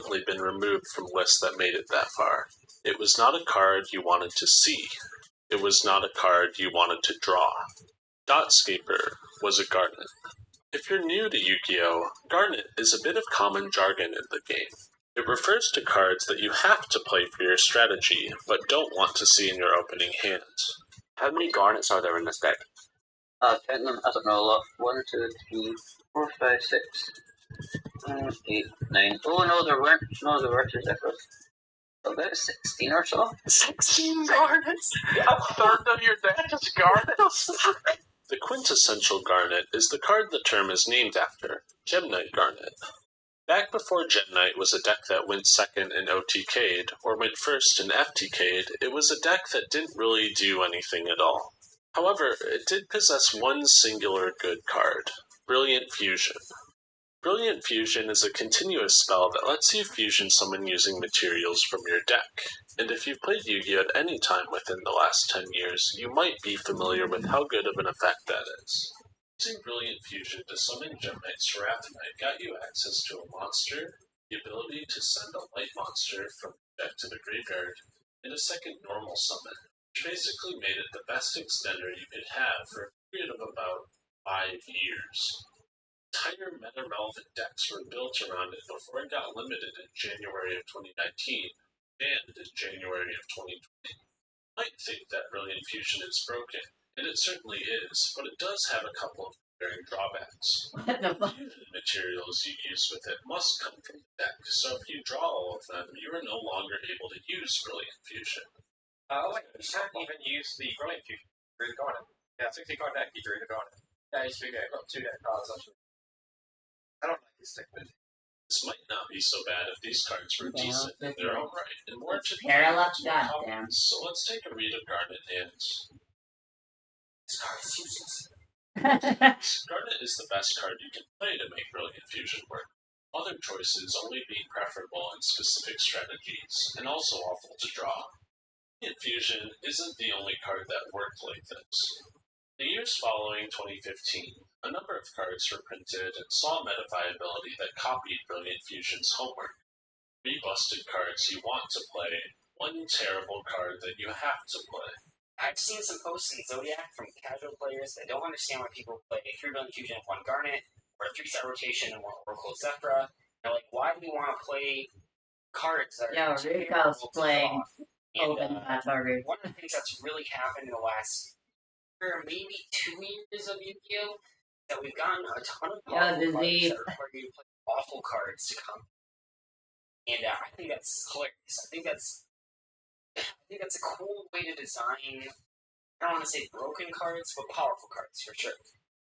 recently been removed from lists that made it that far. It was not a card you wanted to see. It was not a card you wanted to draw. Dotscaper was a Garnet. If you're new to Yu-Gi-Oh!, Garnet is a bit of common jargon in the game. It refers to cards that you have to play for your strategy, but don't want to see in your opening hands. How many Garnets are there in this deck? Count them, I don't know, a lot. 1, 2, 3, 4, 5, 6, 8, 9. Oh no, there weren't. No, there were 2 Zephyrs. About 16 or so. 16 Garnets? A third of your deck is Garnets? The quintessential Garnet is the card the term is named after, Gemknight Garnet. Back before Gemknight was a deck that went second in OTK'd, or went first in FTK'd, it was a deck that didn't really do anything at all. However, it did possess one singular good card, Brilliant Fusion. Brilliant Fusion is a continuous spell that lets you fusion summon using materials from your deck, and if you've played Yu-Gi-Oh! At any time within the last 10 years, you might be familiar with how good of an effect that is. Using Brilliant Fusion to summon Gemknight's Wrathknight got you access to a monster, the ability to send a light monster from the deck to the graveyard, and a second normal summon, which basically made it the best extender you could have for a period of about 5 years. Entire meta-relevant decks were built around it before it got limited in January of 2019, and in January of 2020. You might think that Brilliant Fusion is broken, and it certainly is, but it does have a couple of glaring drawbacks. The fusion materials you use with it must come from the deck, so if you draw all of them, you are no longer able to use Brilliant Fusion. Wait, you can't even use the Brilliant Fusion. Drew the Garnet. Yeah, 60 card deck, you drew the Garnet. Yeah, he's 3 deck, got 2 deck cards actually. I don't like this deck with it. This might not be so bad if these cards were decent in their own right, and more to Parallel, goddamn. So let's take a read of Garnet hands. This card is useless. Garnet is the best card you can play to make Brilliant Fusion work. Other choices only being preferable in specific strategies, and also awful to draw. Brilliant Fusion isn't the only card that worked like this. In the years following 2015, a number of cards were printed and saw meta viability that copied Brilliant Fusion's homework. 3 busted cards you want to play, 1 terrible card that you have to play. I've seen some posts in Zodiac from casual players that don't understand why people play 3 Brilliant Fusion and 1 Garnet, or a 3-star rotation and 1 Oracle Zephyra. They're like, why do we want to play cards that are Rico's playing open target. One of the things that's really happened in the last year, maybe 2 years of Yu-Gi-Oh! That we've gotten a ton of awful cards that require you to play awful cards to come. And I think that's hilarious. I think that's a cool way to design, I don't want to say broken cards, but powerful cards, for sure.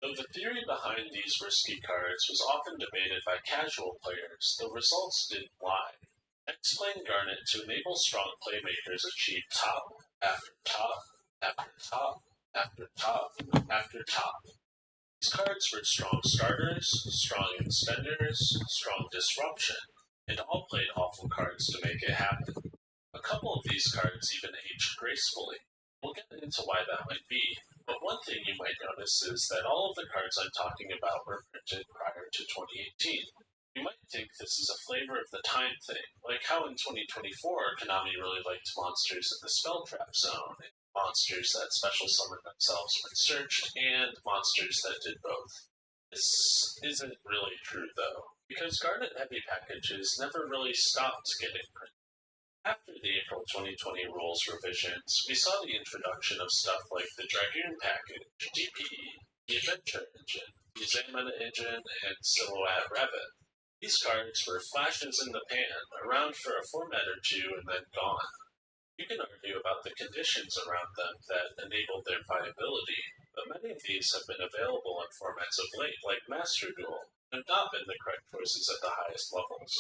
Though the theory behind these risky cards was often debated by casual players, the results didn't lie. Decks playing Garnet to enable strong playmakers achieve top, after top, after top, after top, after top. These cards were strong starters, strong extenders, strong disruption, and all played awful cards to make it happen. A couple of these cards even aged gracefully. We'll get into why that might be, but one thing you might notice is that all of the cards I'm talking about were printed prior to 2018. You might think this is a flavor of the time thing, like how in 2024 Konami really liked monsters in the Spell Trap Zone, monsters that special summoned themselves when searched, and monsters that did both. This isn't really true though, because Garnet heavy packages never really stopped getting printed. After the April 2020 rules revisions, we saw the introduction of stuff like the Dragoon package, DPE, the Adventure Engine, the Zamana Engine, and Silhouette Rabbit. These cards were flashes in the pan, around for a format or 2 and then gone. You can argue about the conditions around them that enabled their viability, but many of these have been available in formats of late, like Master Duel, and have not been the correct choices at the highest levels.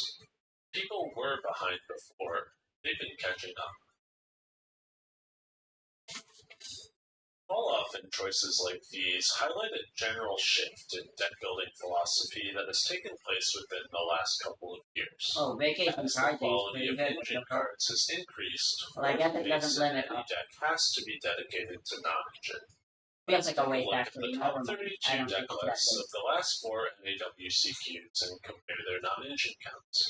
People were behind before. They've been catching up. Fall-off in choices like these highlight a general shift in deck-building philosophy that has taken place within the last couple of years. Oh, Vacation As the Card quality of is engine cards has increased, well, I guess it doesn't limit any deck has to be dedicated to non-engine. Feels like a Take waste, look at actually. the top 32 deck lists of the last 4 NAWCQs and compare their non-engine counts.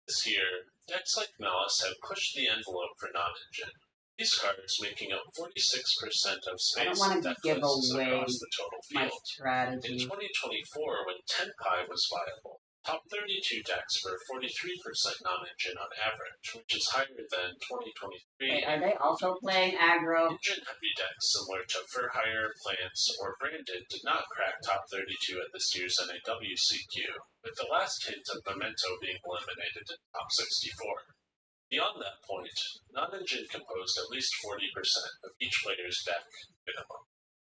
This year, decks like Malice have pushed the envelope for non-engine. These cards making up 46% of I don't space want in to deck give lists away across the total my field. In strategy. 2024, when Tenpai was viable, top 32 decks were 43% non-engine on average, which is higher than 2023. Wait, are they also playing aggro? Engine-heavy decks similar to For Hire, Plants, or Branded did not crack top 32 at this year's NAWCQ, with the last hint of Memento being eliminated in top 64. Beyond that point, non-engine composed at least 40% of each player's deck minimum.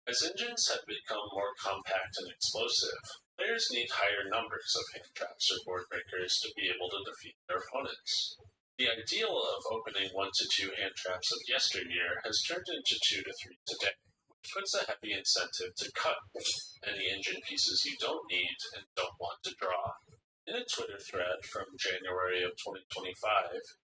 As engines have become more compact and explosive, players need higher numbers of hand traps or board breakers to be able to defeat their opponents. The ideal of opening 1 to 2 hand traps of yesteryear has turned into 2 to 3 today, which puts a heavy incentive to cut any engine pieces you don't need and don't want to draw. In a Twitter thread from January of 2025,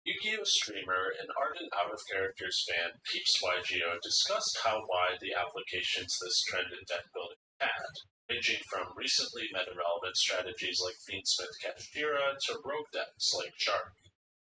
Yu-Gi-Oh! Streamer and ardent out-of-characters fan Peeps YGO discussed how wide the applications this trend in deck building had, ranging from recently meta-relevant strategies like Fiendsmith Kashira to rogue decks like Shark.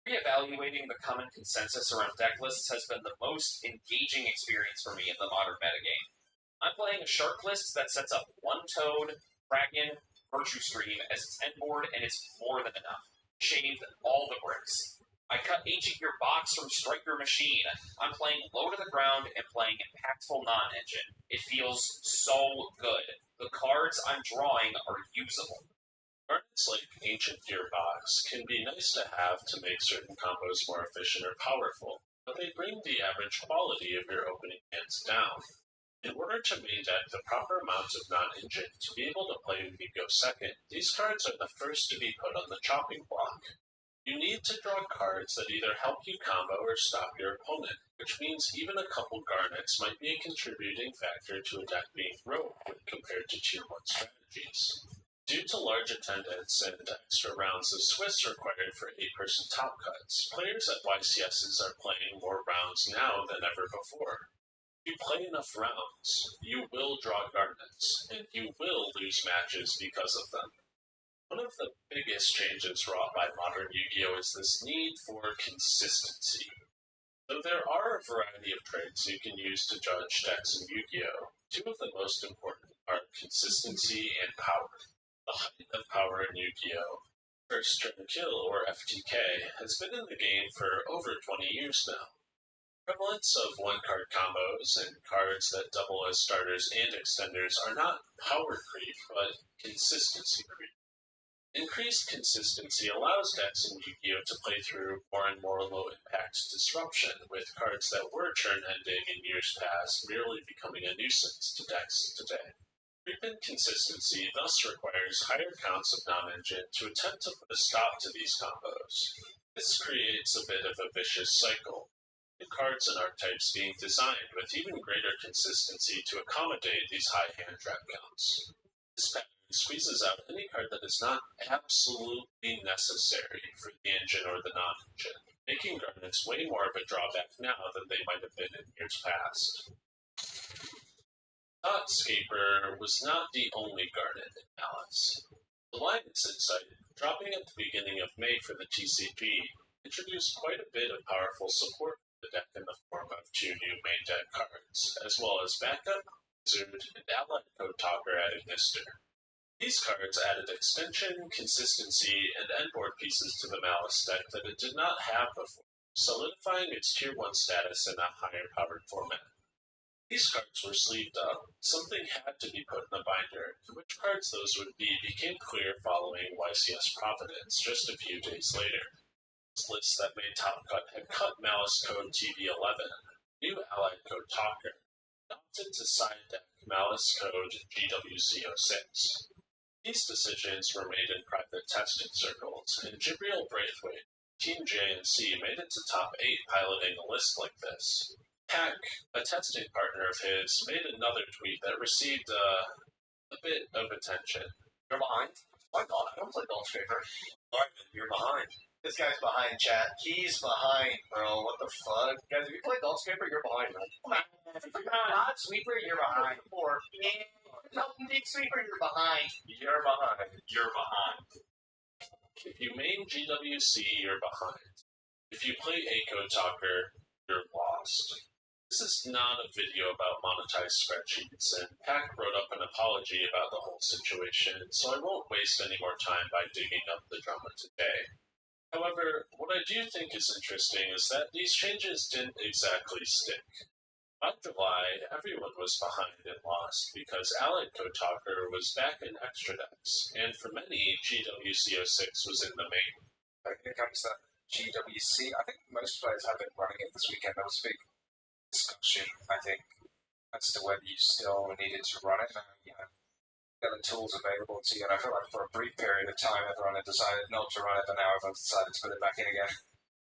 Reevaluating the common consensus around deck lists has been the most engaging experience for me in the modern metagame. I'm playing a Shark list that sets up one Toad, Dragon, Virtue Stream as its end board, and it's more than enough. Shaved all the bricks. I cut Ancient Gear Box from Striker Machine. I'm playing low to the ground and playing impactful non-engine. It feels so good. The cards I'm drawing are usable. Cards like Ancient Gearbox can be nice to have to make certain combos more efficient or powerful, but they bring the average quality of your opening hands down. In order to main deck the proper amount of non-engine to be able to play Yu-Gi-Oh! Second, these cards are the first to be put on the chopping block. You need to draw cards that either help you combo or stop your opponent, which means even a couple garnets might be a contributing factor to a deck being rogue when compared to Tier 1 strategies. Due to large attendance and extra rounds of Swiss required for 8-person top cuts, players at YCSs are playing more rounds now than ever before. If you play enough rounds, you will draw garnets, and you will lose matches because of them. One of the biggest changes wrought by modern Yu-Gi-Oh! Is this need for consistency. Though there are a variety of traits you can use to judge decks in Yu-Gi-Oh!, two of the most important are consistency and power. The height of power in Yu-Gi-Oh!, First Turn Kill or FTK, has been in the game for over 20 years now. Prevalence of one-card combos and cards that double as starters and extenders are not power creep, but consistency creep. Increased consistency allows decks in Yu-Gi-Oh! To play through more and more low-impact disruption, with cards that were turn-ending in years past merely becoming a nuisance to decks today. Frequent consistency thus requires higher counts of non-engine to attempt to put a stop to these combos. This creates a bit of a vicious cycle. New cards and archetypes being designed with even greater consistency to accommodate these high hand trap counts. This pattern squeezes out any card that is not absolutely necessary for the engine or the non-engine, making garnets way more of a drawback now than they might have been in years past. Thoughtscaper was not the only garnet in Malice. Alliance Insight, dropping at the beginning of May for the TCG, introduced quite a bit of powerful support for the deck in the form of 2 new main deck cards, as well as Backup, Wizard, and Allied Code Talker added Mister. These cards added extension, consistency, and endboard pieces to the Malice deck that it did not have before, solidifying its Tier 1 status in a higher-powered format. These cards were sleeved up. Something had to be put in the binder, and which cards those would be became clear following YCS Providence just a few days later. This list that made Top Cut had cut Malice Code TV11, new Allied Code Talker, and opted to side deck Malice Code GWC06. These decisions were made in private testing circles, and Jibriel Braithwaite, Team J and C made it to top 8 piloting a list like this. Hack, a testing partner of his, made another tweet that received a bit of attention. You're behind? My god, I don't play Goldscraper. Ivan, you're behind. This guy's behind, chat. He's behind, bro. What the fuck? Guys, if you play Goldscraper, you're behind, man. Come on. If you're not Sweeper, you're behind. Or, yeah. No, Big Sweeper, you're behind. You're behind. You're behind. If you main GWC, you're behind. If you play Echo Talker, you're lost. This is not a video about monetized spreadsheets, and Pack wrote up an apology about the whole situation, so I won't waste any more time by digging up the drama today. However, what I do think is interesting is that these changes didn't exactly stick. By July, everyone was behind and lost because Allied Code Talker was back in Extra Decks, and for many, GWC06 was in the main. Here comes that GWC. I think most players have been running it this weekend. There was a big discussion, I think, as to whether you still needed to run it. Get the tools available to you, and I feel like for a brief period of time, everyone had decided not to run it, and now everyone's decided to put it back in again.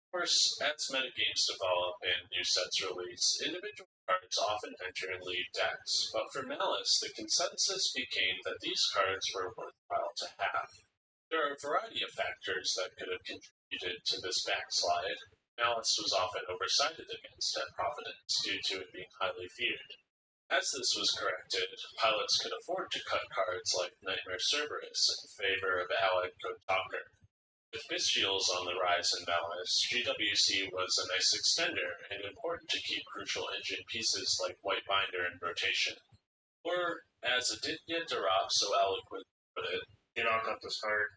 Of course, as metagames develop and new sets release, individual cards often enter and leave decks, but for Malice, the consensus became that these cards were worthwhile to have. There are a variety of factors that could have contributed to this backslide. Malice was often oversided against at Providence due to it being highly feared. As this was corrected, pilots could afford to cut cards like Nightmare Cerberus in favor of Allied Code Talker. With Bestials on the rise in Malice, GWC was a nice extender and important to keep crucial engine pieces like White Binder in rotation. Or, as Aditya Darab so eloquently put it, "Do not cut this card.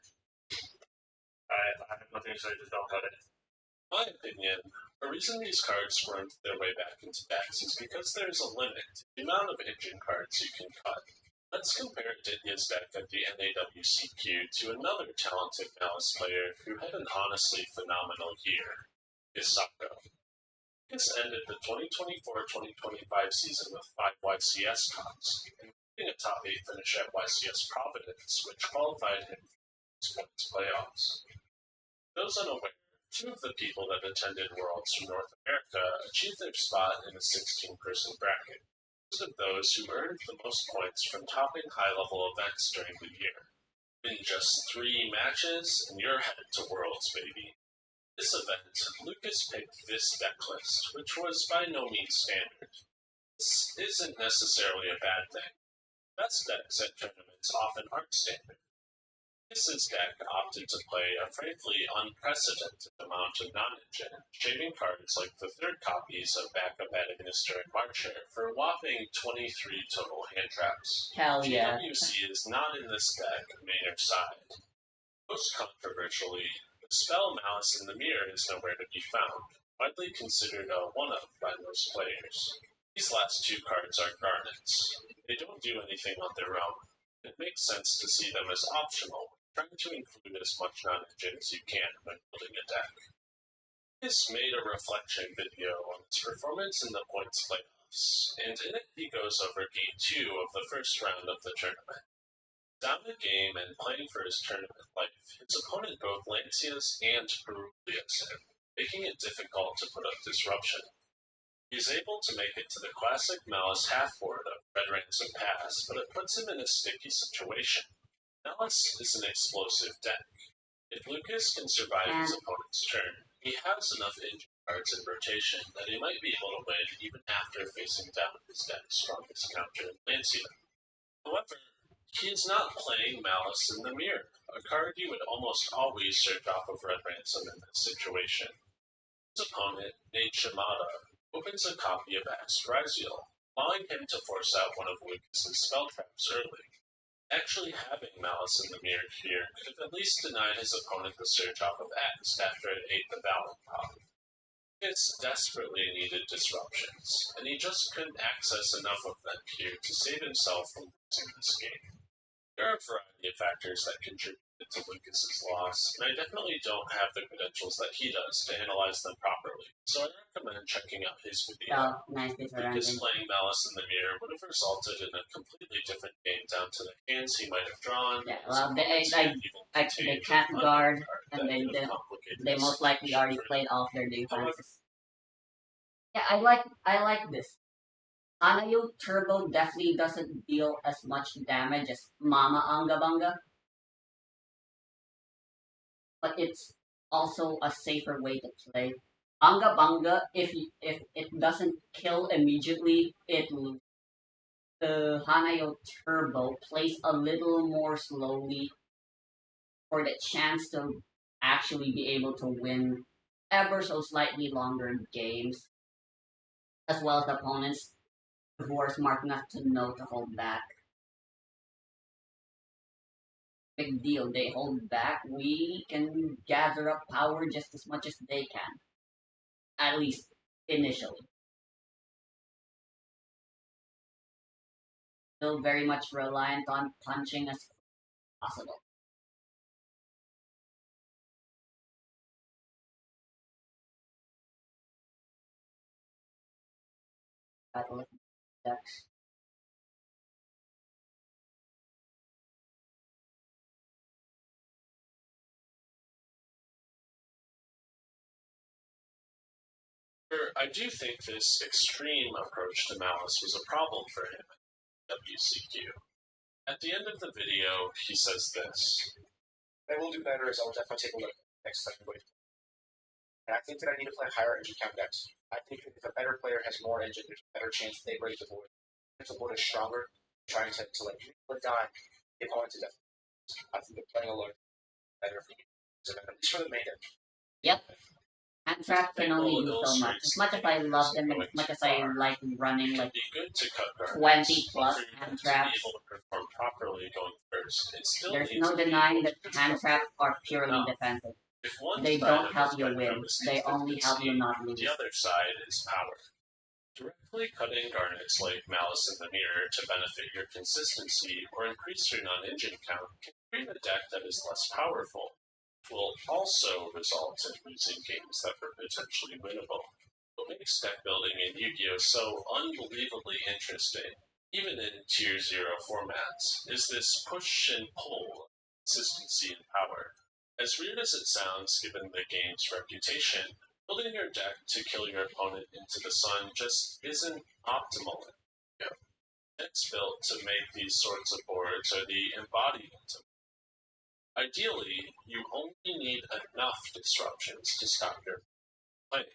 I have nothing to say, just don't cut it." In my opinion, a reason these cards wormed their way back into decks is because there is a limit to the amount of engine cards you can cut. Let's compare Ditya's deck at the NAWCQ to another talented Malice player who had an honestly phenomenal year, Isako. This ended the 2024-2025 season with 5 YCS comps, including a top 8 finish at YCS Providence, which qualified him for the playoffs. Those unaware, 2 of the people that attended Worlds from North America achieved their spot in a 16-person bracket. Of those who earned the most points from topping high-level events during the year. In just 3 matches, and you're headed to Worlds, baby. This event, Lucas picked this deck list, which was by no means standard. This isn't necessarily a bad thing. Best decks at tournaments often aren't standard. Lucas's deck opted to play a frankly unprecedented amount of non-engine, shaving cards like the 3rd copies of Backup Administer and Marcher for a whopping 23 total hand traps. Hell yeah. GWC is not in this deck, main or side. Most controversially, the spell Malice in the Mirror is nowhere to be found, widely considered a one-up by most players. These last 2 cards are garnets. They don't do anything on their own. It makes sense to see them as optional, trying to include as much non-engine as you can when building a deck. This made a reflection video on his performance in the points playoffs, and in it he goes over Game 2 of the first round of the tournament. Down the game and playing for his tournament life, his opponent both Lancius and Peruvius him, making it difficult to put up disruption. He is able to make it to the classic Malice half-board of Red Ransom Pass, but it puts him in a sticky situation. Malice is an explosive deck. If Lucas can survive his opponent's turn, he has enough engine cards in rotation that he might be able to win even after facing down his deck's strongest counter, Lancia. However, he is not playing Malice in the Mirror, a card you would almost always search off of Red Ransom in this situation. His opponent, Nate Shimada, opens a copy of Astraziel, allowing him to force out one of Lucas's spell traps early. Actually having Malice in the Mirror here could have at least denied his opponent the search off of X after it ate the Valen pop. Lucas desperately needed disruptions, and he just couldn't access enough of them here to save himself from losing this game. There are a variety of factors that contributed to Lucas's loss, and I definitely don't have the credentials that he does to analyze them properly, so I recommend checking out his video. Nice piece of Lucas ranking. playing Malice in the Mirror would have resulted in a completely different game down to the hands he might have drawn. Yeah, well, they can't guard, and they most likely already played off their defenses. Yeah, I like this. Anayo Turbo definitely doesn't deal as much damage as Mama Angabanga, but it's also a safer way to play. Angabanga, if it doesn't kill immediately, it loses. The Hanayo Turbo plays a little more slowly, for the chance to actually be able to win ever so slightly longer games, as well as opponents who are smart enough to know to hold back. Big deal, they hold back. We can gather up power just as much as they can, at least initially. Still very much reliant on punching as possible. Battle of decks. I do think this extreme approach to Malice was a problem for him at WCQ. At the end of the video, he says this. What I will do better is I will definitely take a look next time. And I think that I need to play higher engine count decks. I think if a better player has more engine, there's a better chance they break the board. If the board is stronger, trying to like die, the opponent to death. I think that playing a lot better for you. At least for the main deck. Yep. Hand trap can only do so much. As much as I love them and as much as I like running like 20 plus hand traps, there's no denying that hand traps are purely defensive. They don't help you win. They only help you not lose. The other side is power. Directly cutting garnets like Malice in the Mirror to benefit your consistency or increase your non-engine count can create a deck that is less powerful. It will also result in losing games that were potentially winnable. What makes deck building in Yu-Gi-Oh! So unbelievably interesting, even in Tier 0 formats, is this push and pull of consistency and power. As weird as it sounds given the game's reputation, building your deck to kill your opponent into the sun just isn't optimal. Decks built to make these sorts of boards are the embodiment of. Ideally, you only need enough disruptions to stop your play.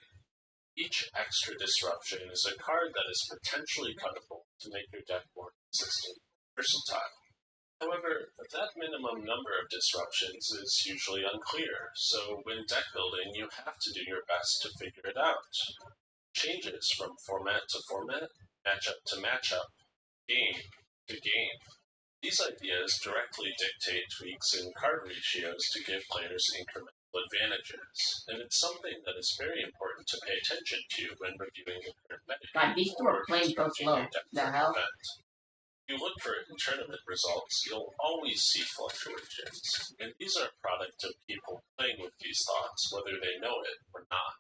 Each extra disruption is a card that is potentially cuttable to make your deck more consistent and versatile. However, that minimum number of disruptions is usually unclear, so when deck building, you have to do your best to figure it out. Changes from format to format, matchup to matchup, game to game. These ideas directly dictate tweaks in card ratios to give players incremental advantages, and it's something that is very important to pay attention to when reviewing the current metagame. God, these two are playing so slow. The hell? If you look for it in tournament results, you'll always see fluctuations, and these are a product of people playing with these thoughts, whether they know it or not.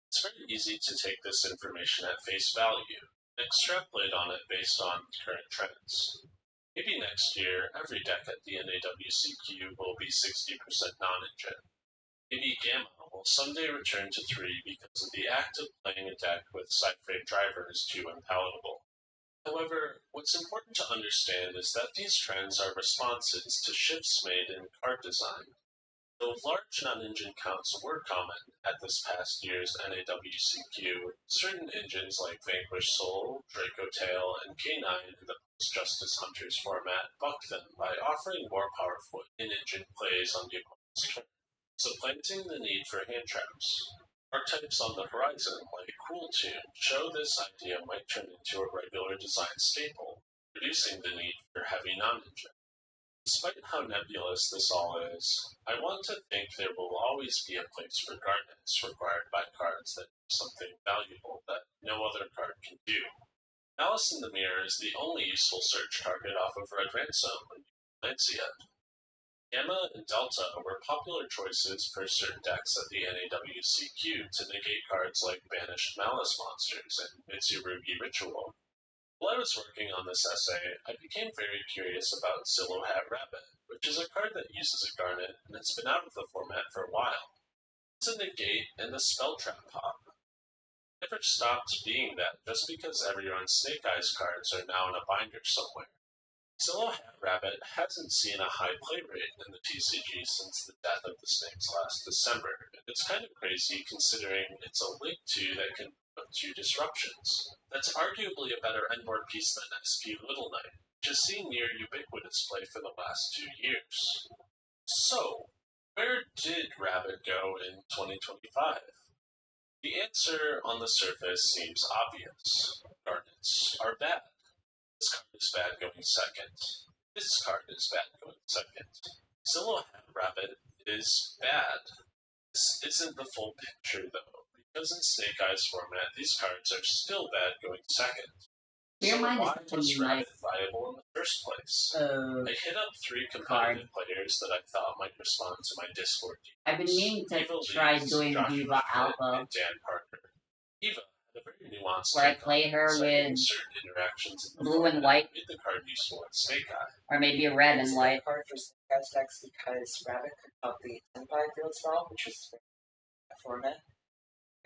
It's very easy to take this information at face value and extrapolate on it based on current trends. Maybe next year, every deck at the NAWCQ will be 60% non-engine. Maybe Gamma will someday return to 3 because of the act of playing a deck with side-frame drivers too unpalatable. However, what's important to understand is that these trends are responses to shifts made in card design. Though large non-engine counts were common at this past year's NAWCQ, certain engines like Vanquish Soul, Draco Tail, and K9 in the Post-Justice Hunters format bucked them by offering more powerful in-engine plays on the opponent's turn, supplanting the need for hand traps. Archetypes on the horizon, like Cool Tune, show this idea might turn into a regular design staple, reducing the need for heavy non-engine. Despite how nebulous this all is, I want to think there will always be a place for garnets required by cards that do something valuable that no other card can do. Malice in the Mirror is the only useful search target off of Red Ransom and Lancia. Gamma and Delta were popular choices for certain decks at the NAWCQ to negate cards like Banished Malice Monsters and Mitsurugi Ritual. While I was working on this essay, I became very curious about Zillow Hat Rabbit, which is a card that uses a garnet and it's been out of the format for a while. It's a negate and a spell trap pop. It never stopped being that just because everyone's Snake Eyes cards are now in a binder somewhere. Zillow Hat Rabbit hasn't seen a high play rate in the TCG since the death of the snakes last December, and it's kind of crazy considering it's a Link 2 that can put 2 disruptions. That's arguably a better endboard piece than SP Little Knight. which has seen near ubiquitous play for the last 2 years. So, where did Rabbit go in 2025? The answer on the surface seems obvious. Garnets are bad. This card is bad going second. This card is bad going second. Silhouette Rabbit is bad. This isn't the full picture though, because in Snake Eyes format, these cards are still bad going second. Your So mind is why such a was nice Rabbit viable in the first place? I hit up 3 card. competitive players that I thought might respond to my Discord I've been meaning to try doing Joshua Diva Schmidt, Alpha, and Dan Parker. Eva had a very nuanced where I take on play it, her citing with certain interactions in the blue and format white, made the card useful in Snake Eye. or maybe red and It's a white. good card for Snake Eyes decks because Rabbit could pop the Senpai field spell, which is a format.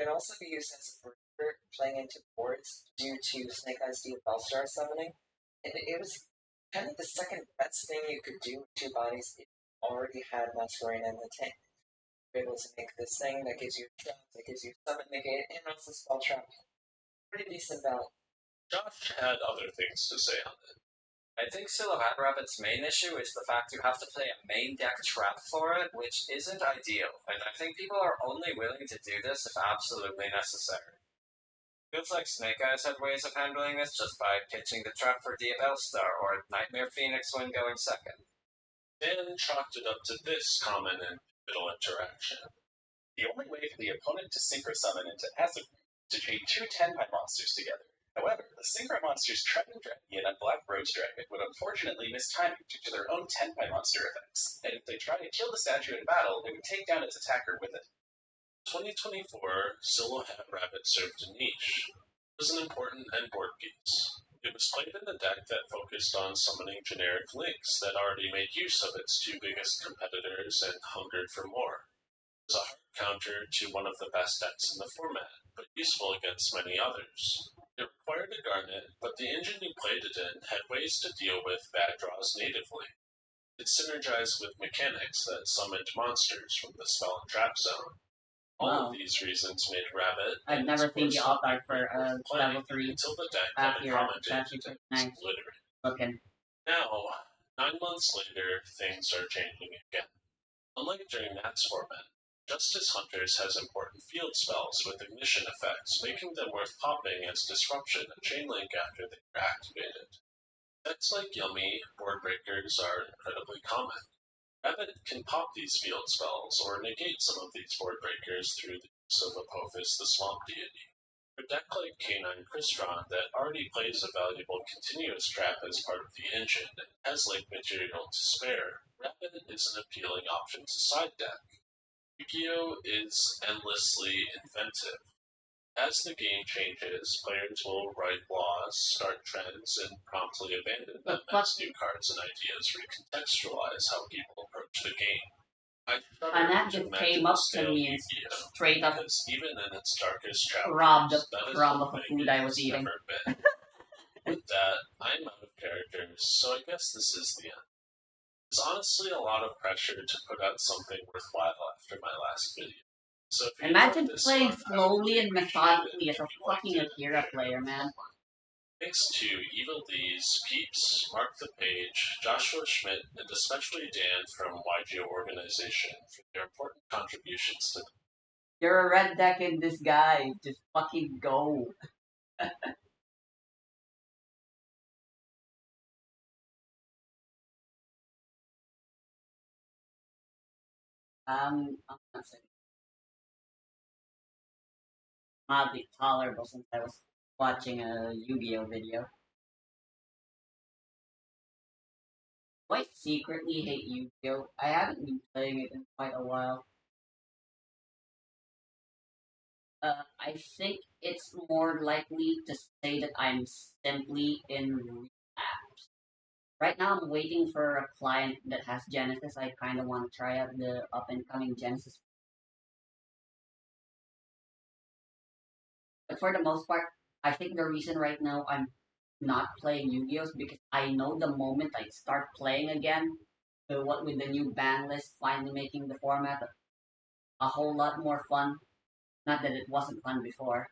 It can also be used as a breaker playing into boards due to Snake Eyes DFL Star summoning. And it was kind of the second best thing you could do with 2 bodies if you already had Masquerade in the tank. You're able to make this thing that gives you a trap, that gives you summon negate, and also spell trap. Pretty decent value. Josh had other things to say on it. I think Silhouette Rabbit's main issue is the fact you have to play a main deck trap for it, which isn't ideal, and I think people are only willing to do this if absolutely necessary. Feels like Snake Eyes had ways of handling this just by pitching the trap for DFL Star or Nightmare Phoenix when going second. Dan chalked it up to this common and pivotal interaction. The only way for the opponent to synchro summon into Azure to chain 2 10-pie monsters together. However, the synchro monster's Treading Dragon and Black Rose Dragon would unfortunately miss timing due to their own 10-pie monster effects, and if they try to kill the statue in battle, it would take down its attacker with it. 2024, Silhouette Rabbit served a niche. It was an important end-board piece. It was played in a deck that focused on summoning generic links that already made use of its 2 biggest competitors and hungered for more. It was a hard counter to one of the best decks in the format, but useful against many others. It required a Garnet, but the engine you played it in had ways to deal with bad draws natively. It synergized with mechanics that summoned monsters from the spell and trap zone. All of these reasons made Rabbit I've never seen the alt art for level 3 until the deck half had year. accommodated That's it nice literally. looking. Now, 9 months later, things are changing again. Unlike during Nat's format, Justice Hunters has important field spells with ignition effects, making them worth popping as disruption and chainlink after they are activated. Decks like Yummy board breakers are incredibly common. Rabbit can pop these field spells or negate some of these board breakers through the use of Apophis the Swamp Deity. For a deck like K9 Crystron that already plays a valuable continuous trap as part of the engine and has link material to spare, Rabbit is an appealing option to side deck. Yu-Gi-Oh! Is endlessly inventive. As the game changes, players will write laws, start trends, and promptly abandon them as new cards and ideas recontextualize how people approach the game. And that just came up to me and straight up because even in its darkest robbed chapters, that is from one the thing food it I was has eating. never been. With that, I'm out of characters, so I guess this is the end. There's honestly a lot of pressure to put out something worthwhile after my last video. So if you Imagine enjoyed this playing one, I would slowly and appreciate it methodically if as a you liked fucking it and Akira shared player, it. man. Thanks to Evil D's, Peeps, Mark the Page, Joshua Schmidt, and especially Dan from YGO Organization for their important contributions to the You're a red deck in disguise. Just fucking go. I'm not saying mildly tolerable since I was watching a Yu-Gi-Oh video. Do I secretly hate Yu-Gi-Oh? I haven't been playing it in quite a while. I think it's more likely to say that I'm simply in relapse. Right now, I'm waiting for a client that has Genesis. I kind of want to try out the up and coming Genesis. But for the most part, I think the reason right now I'm not playing Yu-Gi-Oh is because I know the moment I start playing again, what with the new ban list finally making the format a whole lot more fun. Not that it wasn't fun before.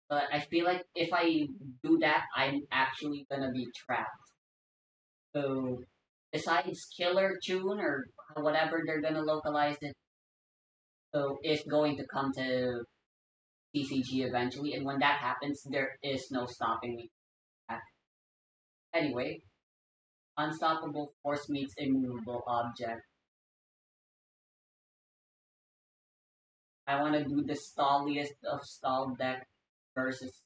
But I feel like if I do that, I'm actually gonna be trapped. So, besides Killer Tune or whatever they're gonna localize it, so it's going to come to TCG eventually, and when that happens, there is no stopping me. Anyway, unstoppable force meets immovable object. I want to do the stalliest of stall deck versus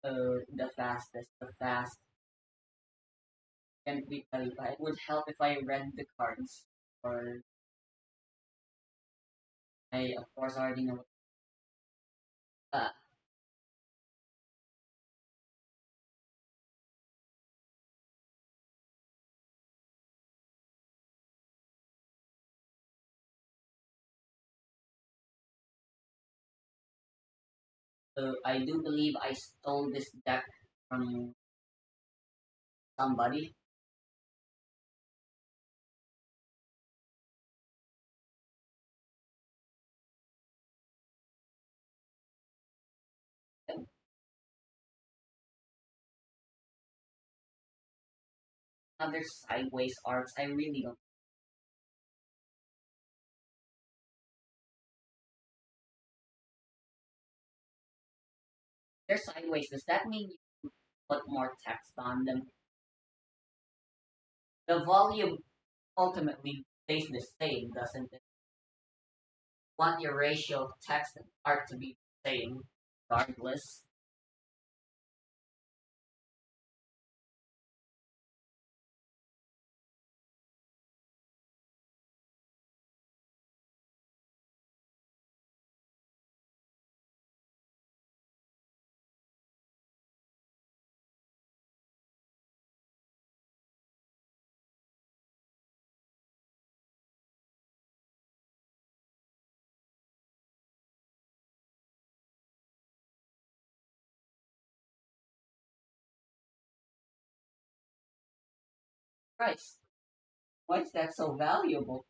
the fastest of fast. Can't be tell you. It would help if I read the cards, or I of course already know. Uh, so I do believe I stole this deck from somebody. Other sideways arts, I really don't. They're sideways. Does that mean you put more text on them? The volume ultimately stays the same, doesn't it? Want your ratio of text and art to be the same, regardless. Christ, why is that so valuable?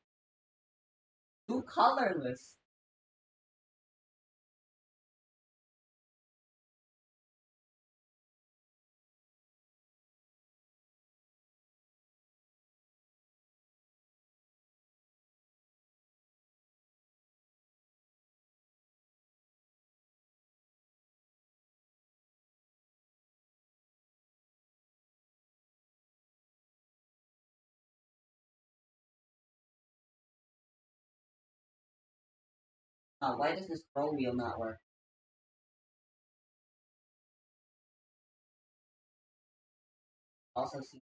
Too colorless. Why does this scroll wheel not work? Also, see.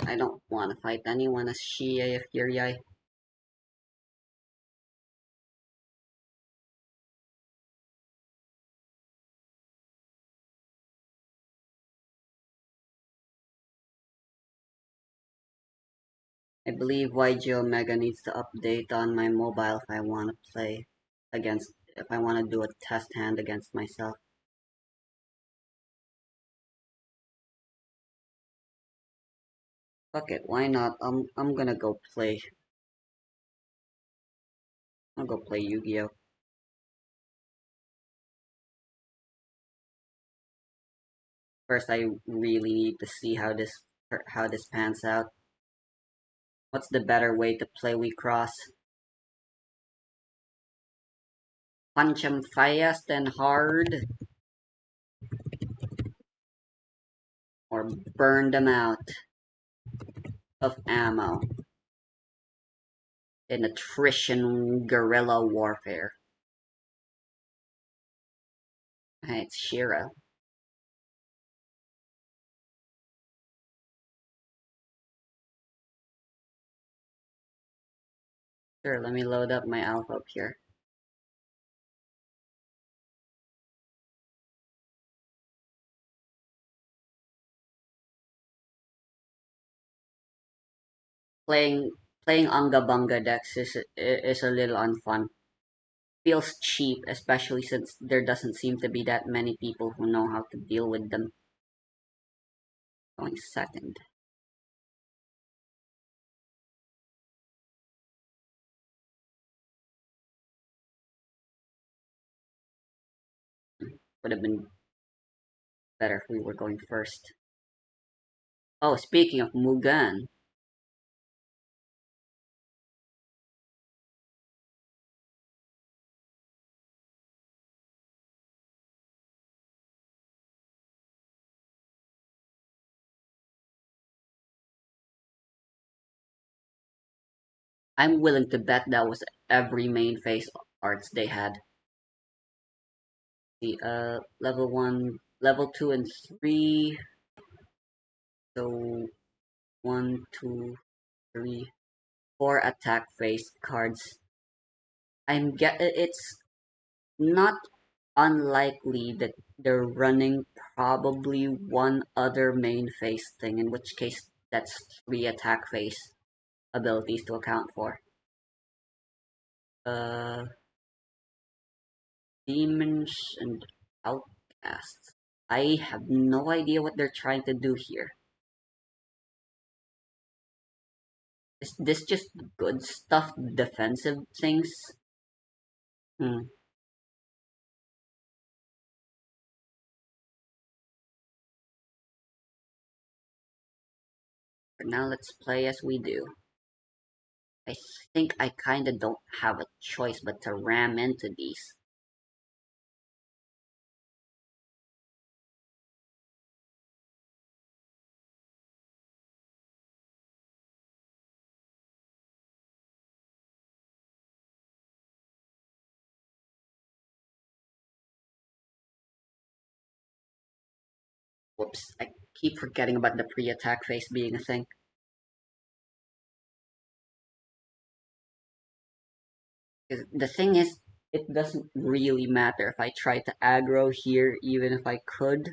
I don't want to fight anyone as Shia if yyyy. I believe YG Omega needs to update on my mobile if I want to play against, if I want to do a test hand against myself. Fuck it, why not? I'm gonna go play. I'll go play Yu-Gi-Oh! First, I really need to see how this pans out. What's the better way to play We Cross? Punch 'em fast and hard, or burn them out of ammo in attrition guerrilla warfare. Hey, it's Shiro. Sure, let me load up my alpha up here. Playing Anga Bunga decks is a little unfun. Feels cheap, especially since there doesn't seem to be that many people who know how to deal with them. Going second. Would have been better if we were going first. Oh, speaking of Mugan, I'm willing to bet that was every main phase arts they had. The level 1, level 2 and 3. So 1, 2, 3, 4 attack phase cards. It's not unlikely that they're running probably one other main phase thing, in which case that's 3 attack phase abilities to account for. Demons and outcasts. I have no idea what they're trying to do here. Is this just good stuff, defensive things? Hmm. For now, let's play as we do. I think I kinda don't have a choice but to ram into these. Whoops, I keep forgetting about the pre-attack phase being a thing. The thing is, it doesn't really matter if I try to aggro here, even if I could.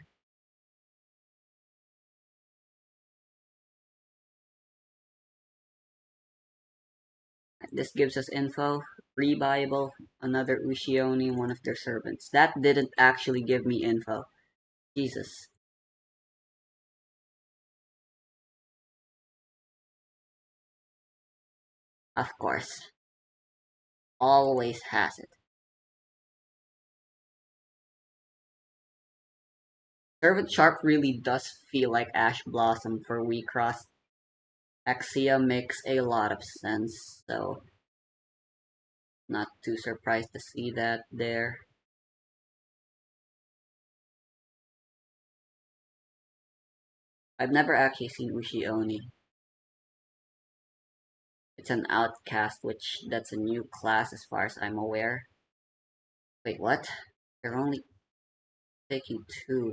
This gives us info. Revival, another Ushioni, one of their servants. That didn't actually give me info. Jesus. Of course. Always has it. Servant Sharp really does feel like Ash Blossom for Wecross. Axia makes a lot of sense, so not too surprised to see that there. I've never actually seen Ushioni. It's an outcast, which that's a new class as far as I'm aware. Wait, what? They're only taking 2.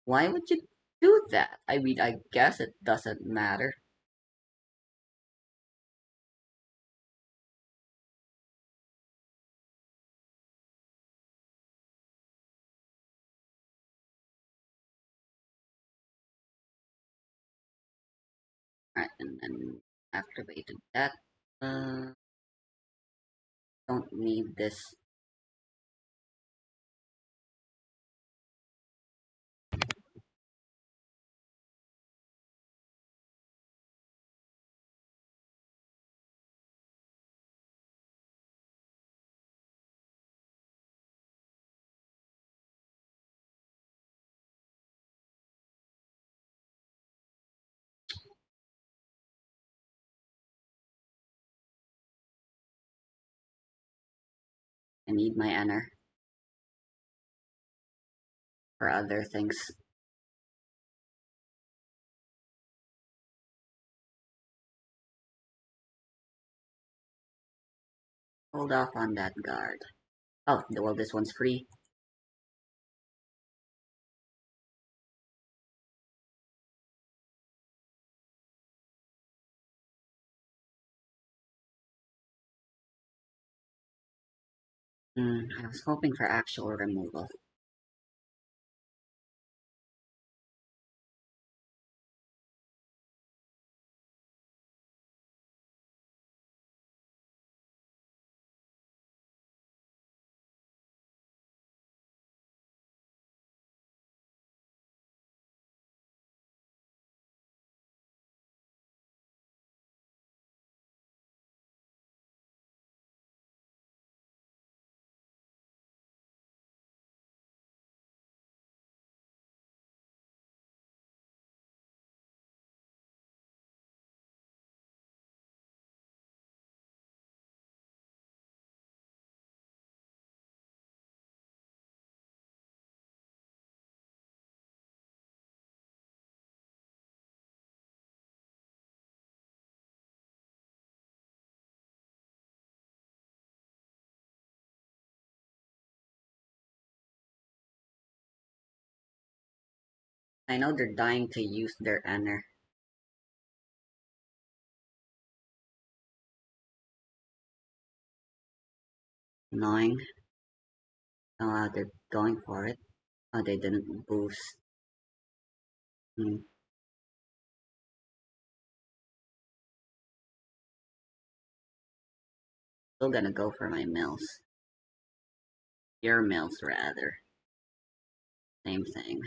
Why would you do that? I mean, I guess it doesn't matter. Alright, and then activated that. Don't need this. I need my enter for other things. Hold off on that guard. Oh, well, this one's free. I was hoping for actual removal. I know they're dying to use their Enter. Annoying. They're going for it. Oh, they didn't boost. Still gonna go for my mills. Your mills, rather. Same thing.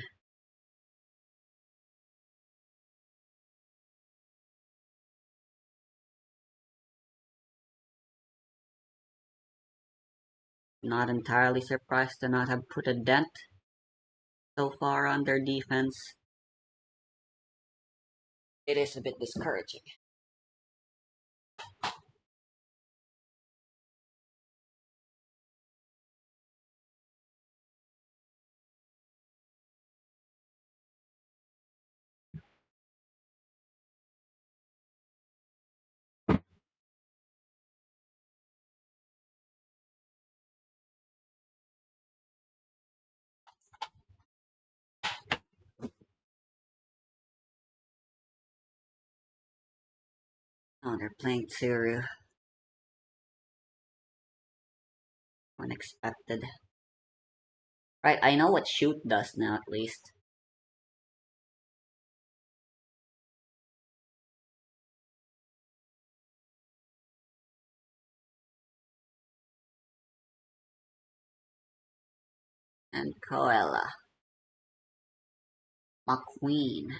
Not entirely surprised to not have put a dent so far on their defense. It is a bit discouraging. Oh, they're playing Tsuru. Unexpected. Right, I know what shoot does now at least. And Koella. My queen.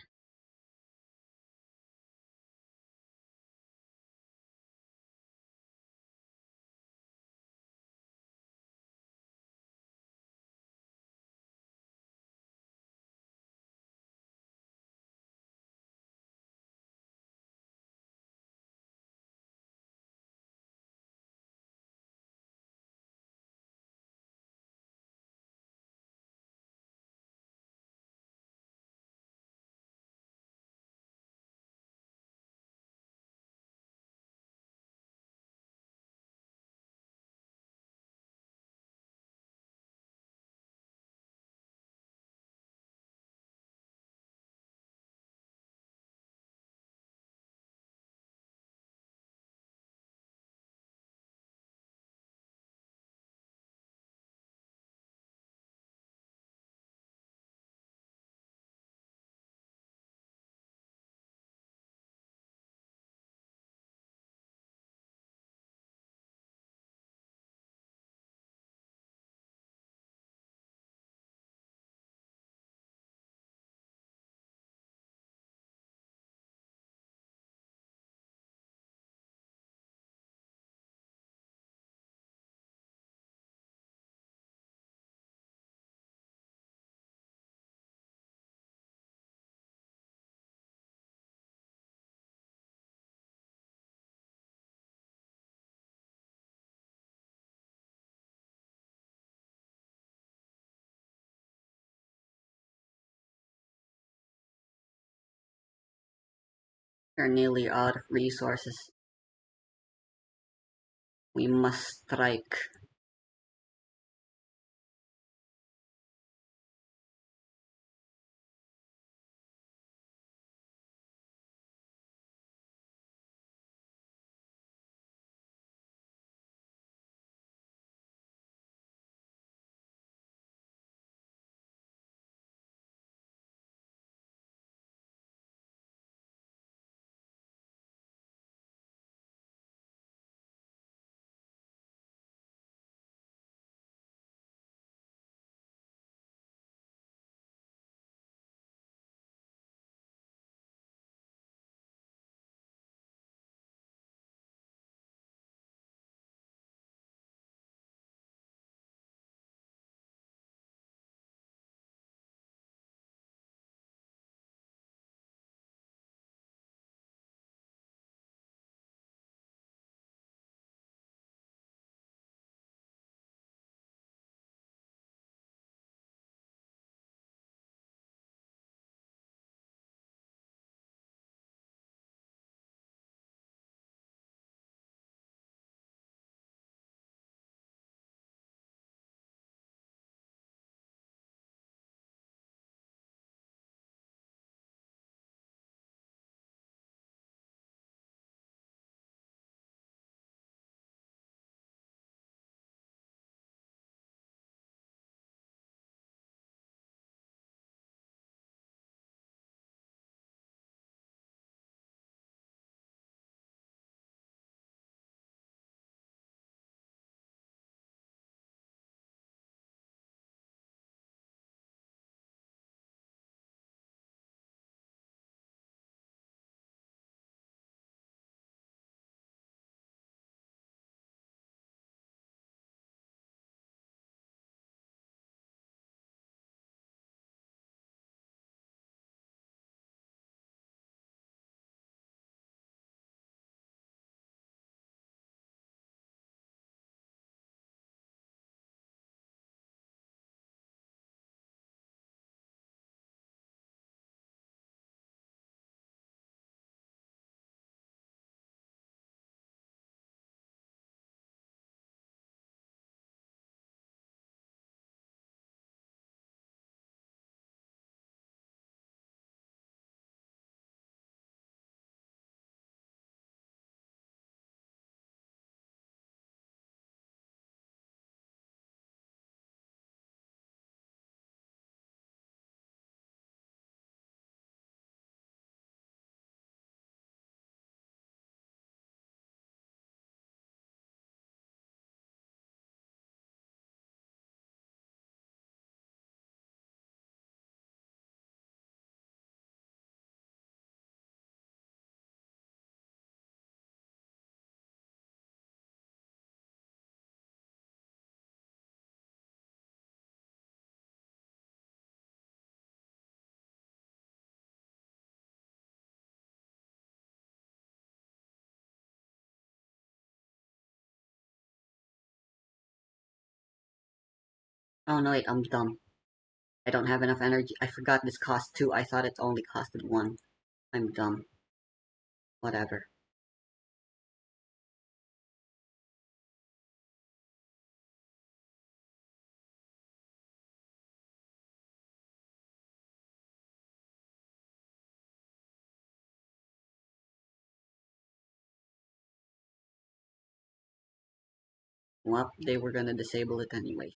They're nearly out of resources. We must strike. Oh no, wait, I'm dumb. I don't have enough energy. I forgot this cost 2. I thought it only costed 1. I'm dumb. Whatever. Well, they were gonna disable it anyway.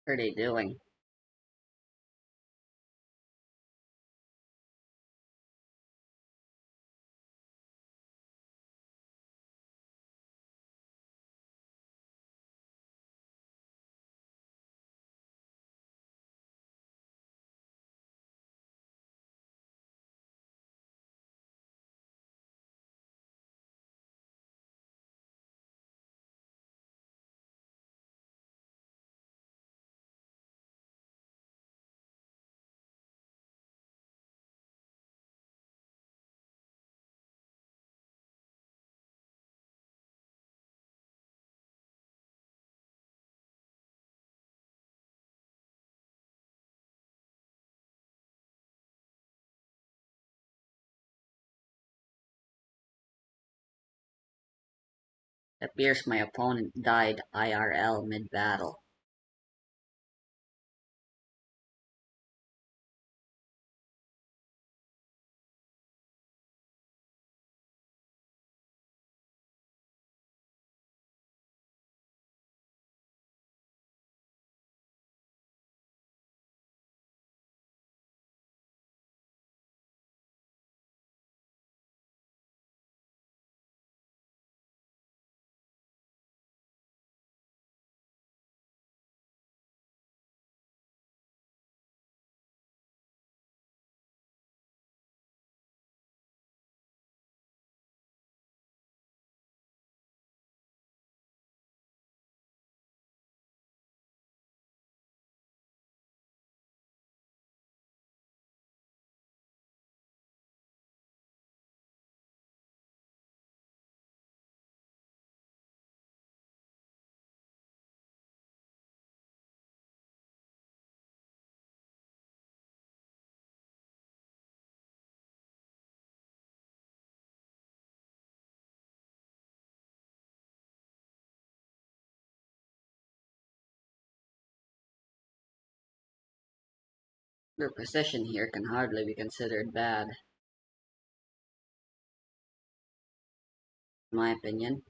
What are they doing? It appears my opponent died IRL mid-battle. Their position here can hardly be considered bad, in my opinion.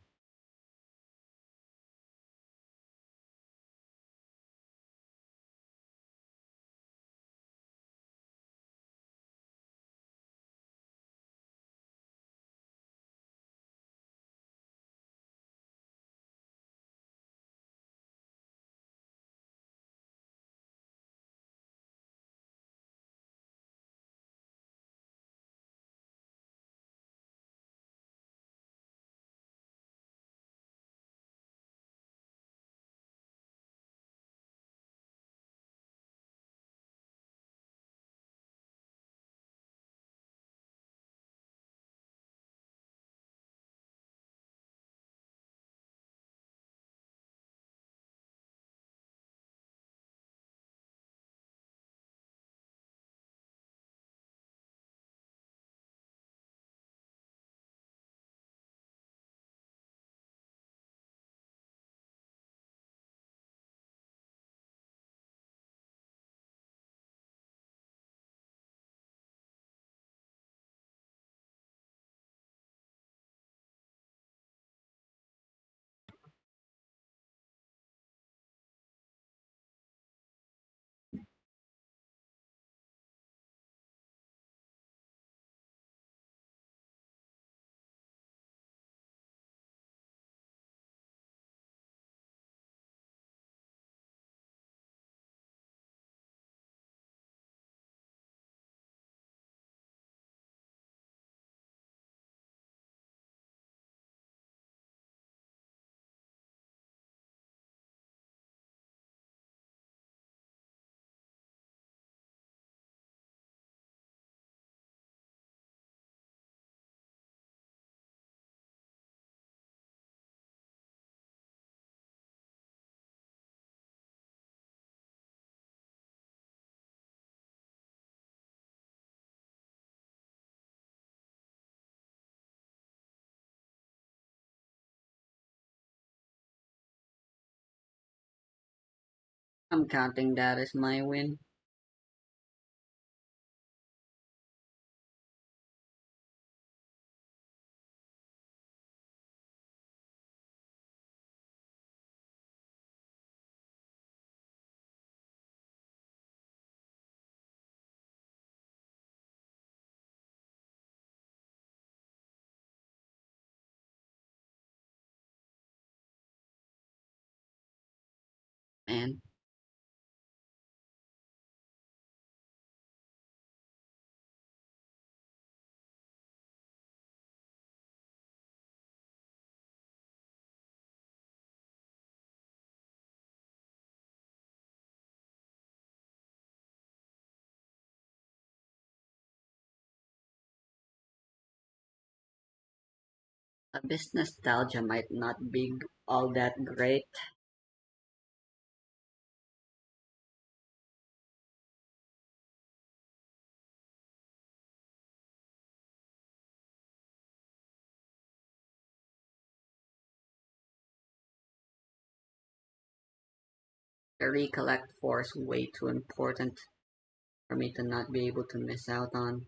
I'm counting that as my win. Abyss nostalgia might not be all that great. The recollect force way too important for me to not be able to miss out on.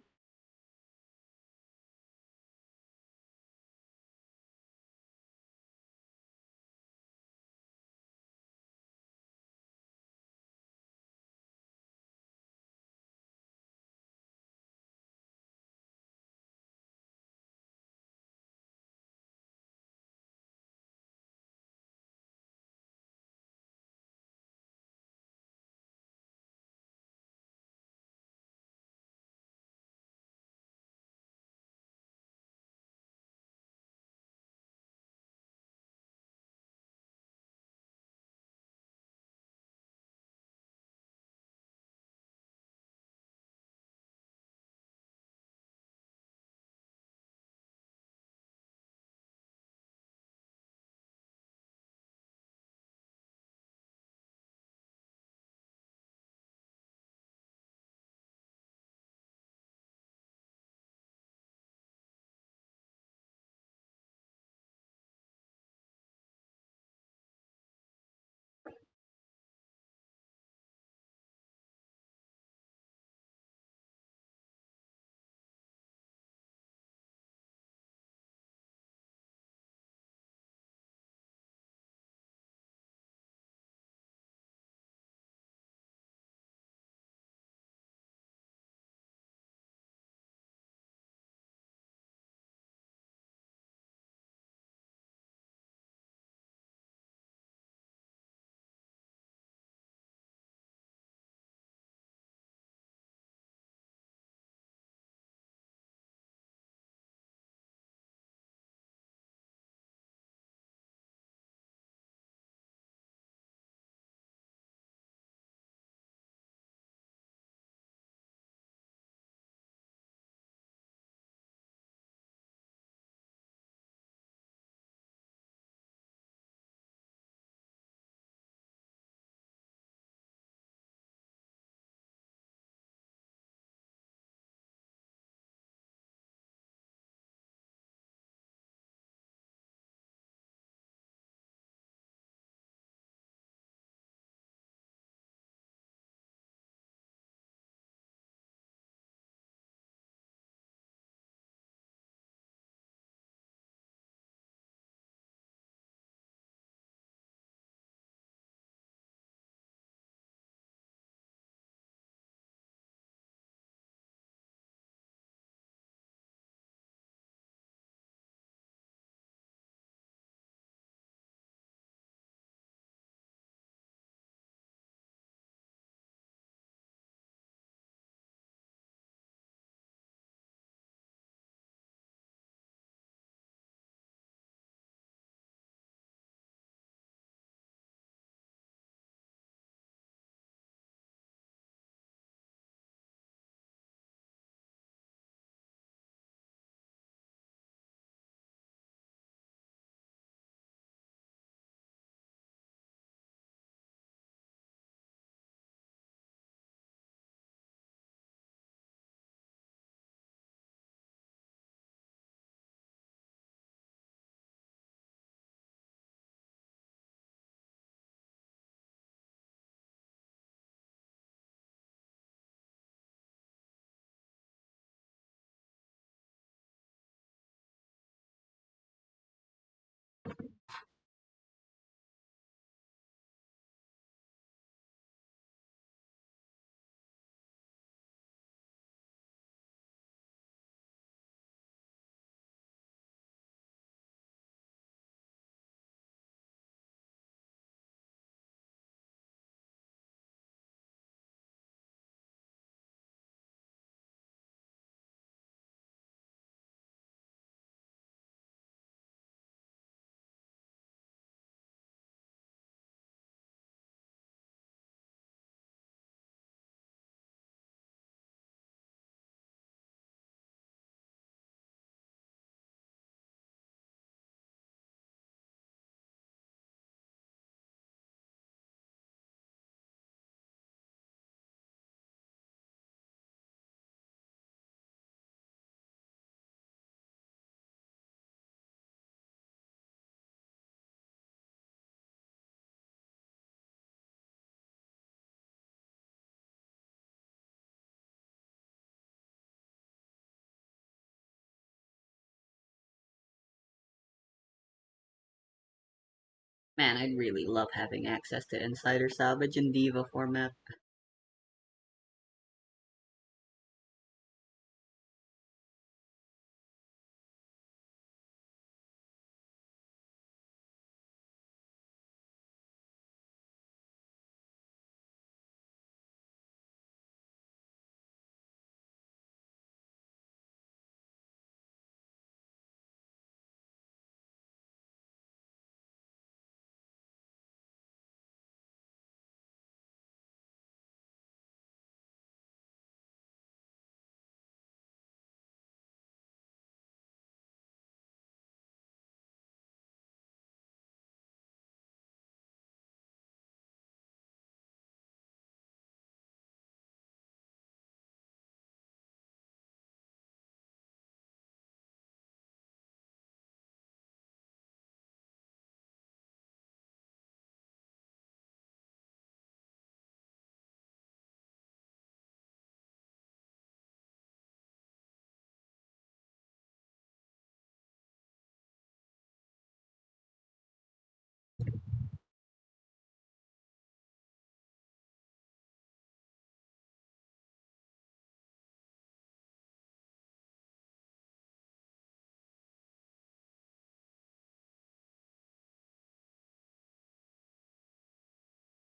Man, I'd really love having access to Insider Salvage in Diva format.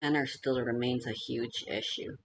Tenor still remains a huge issue.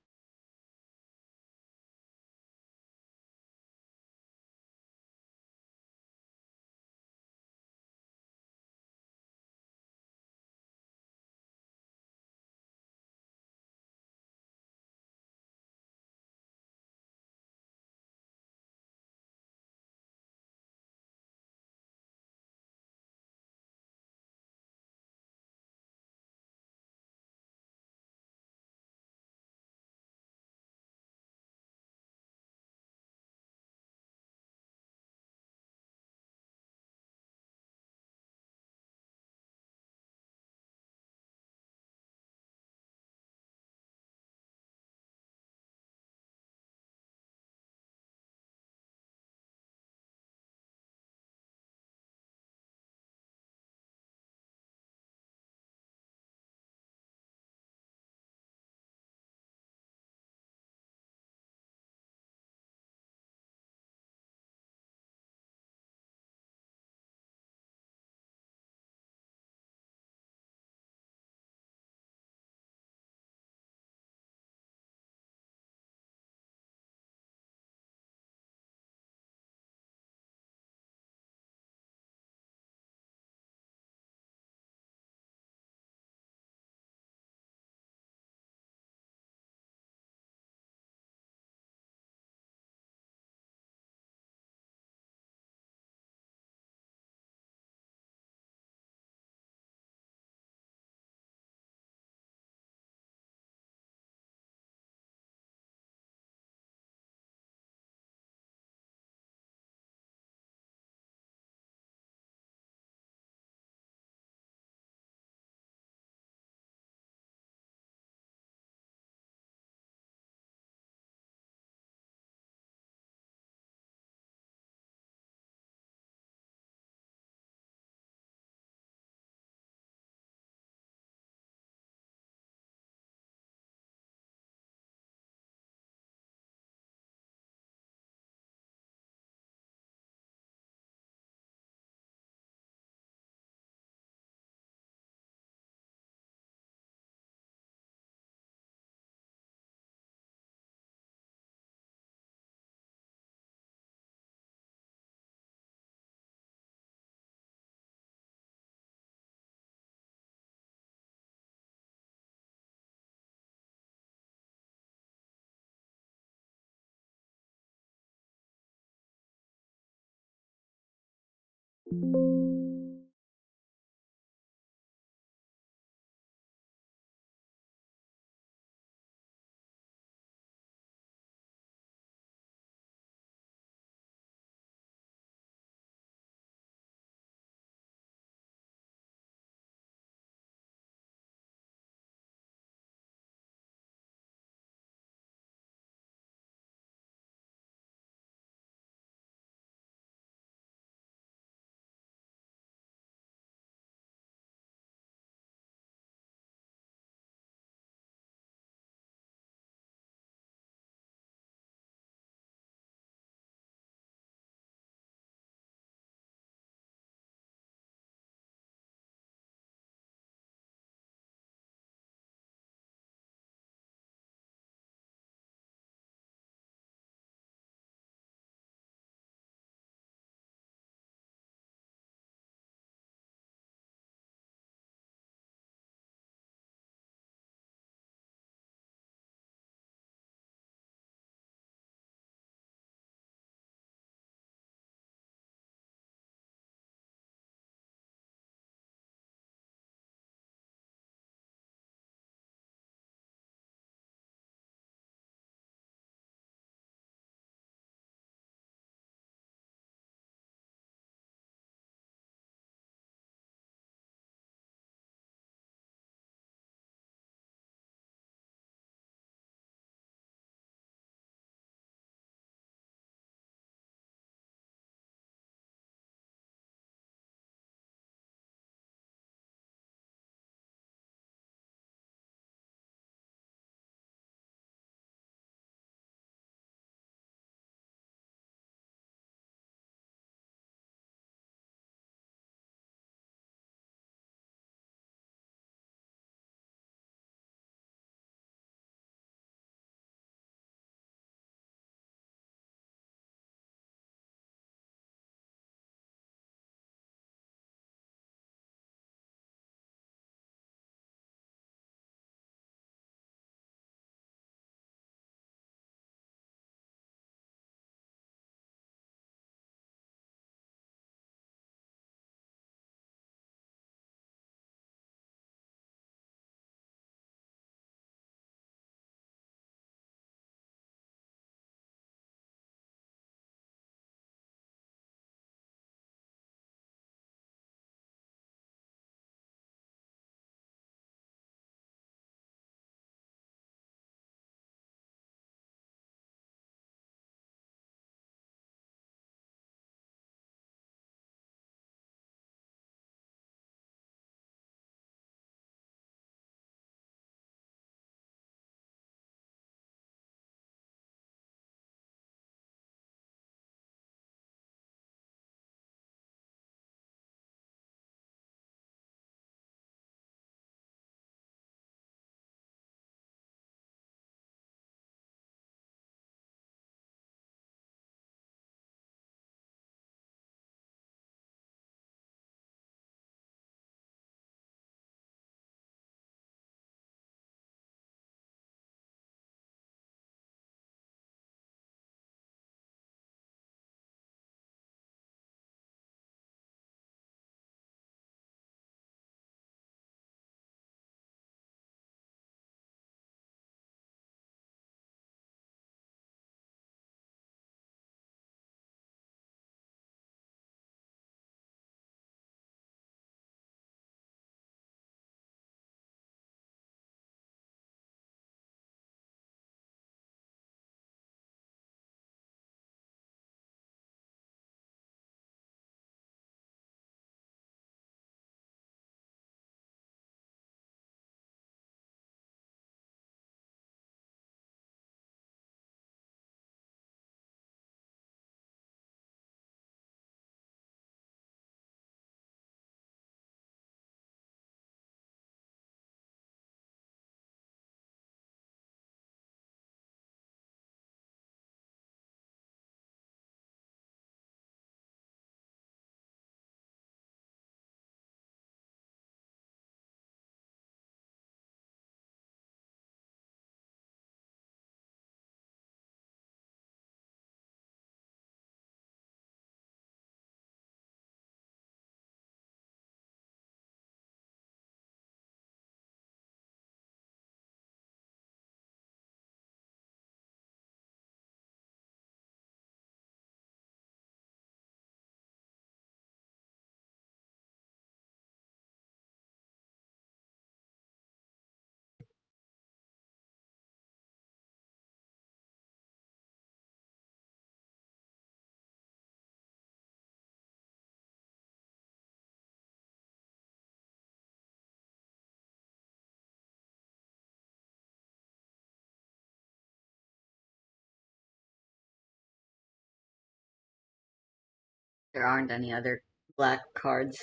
There aren't any other black cards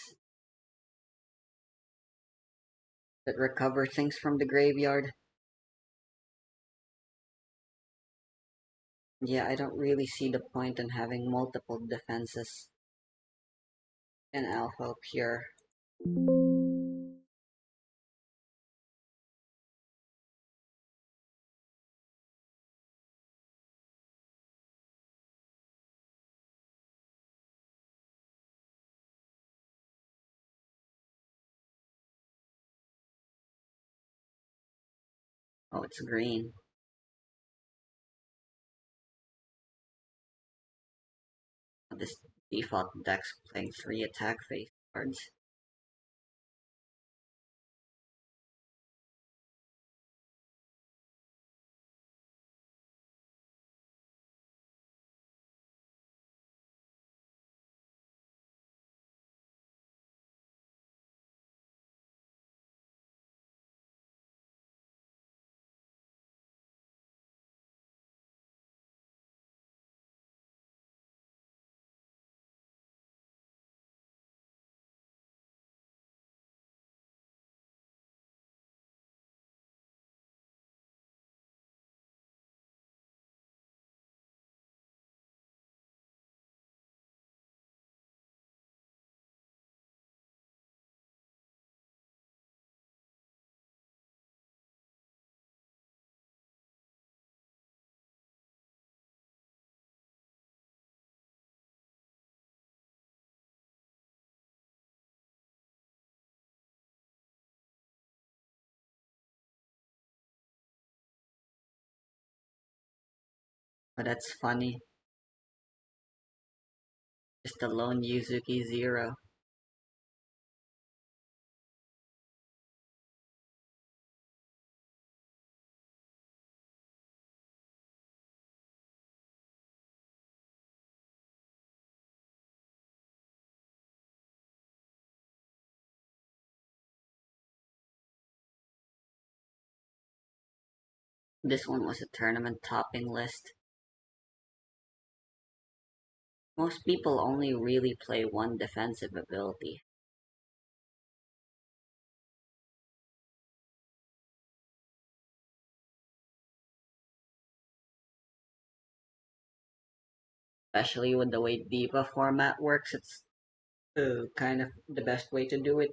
that recover things from the graveyard. Yeah, I don't really see the point in having multiple defenses in Alpha Pure. Oh, it's green. This default deck's playing 3 attack phase cards. But that's funny. Just a lone Yuzuki 0. This one was a tournament topping list. Most people only really play one defensive ability. Especially with the way Diva format works, it's kind of the best way to do it.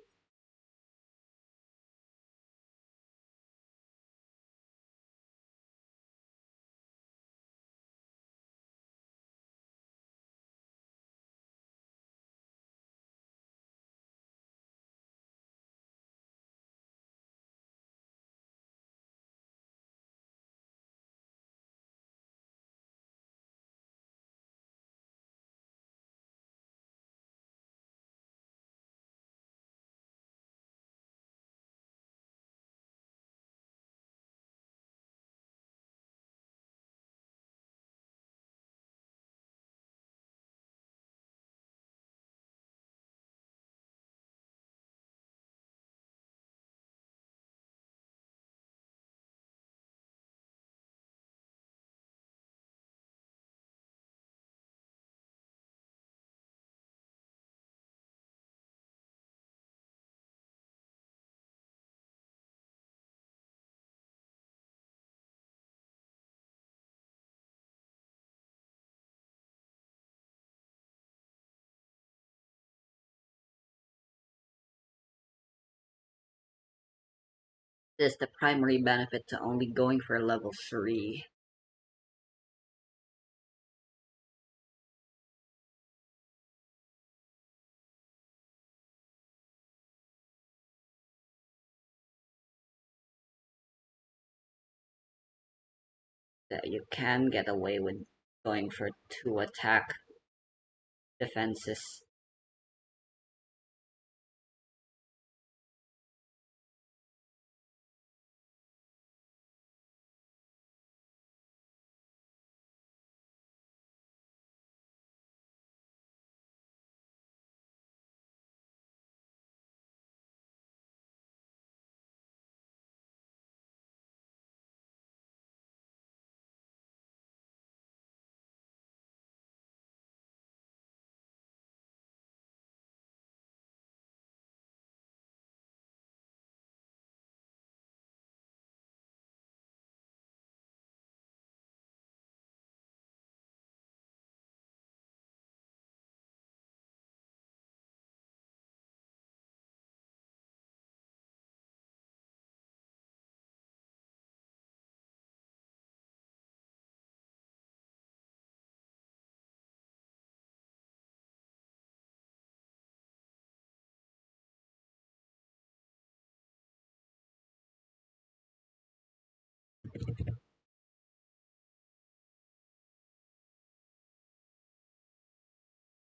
This is the primary benefit to only going for level 3. That you can get away with going for 2 attack defenses.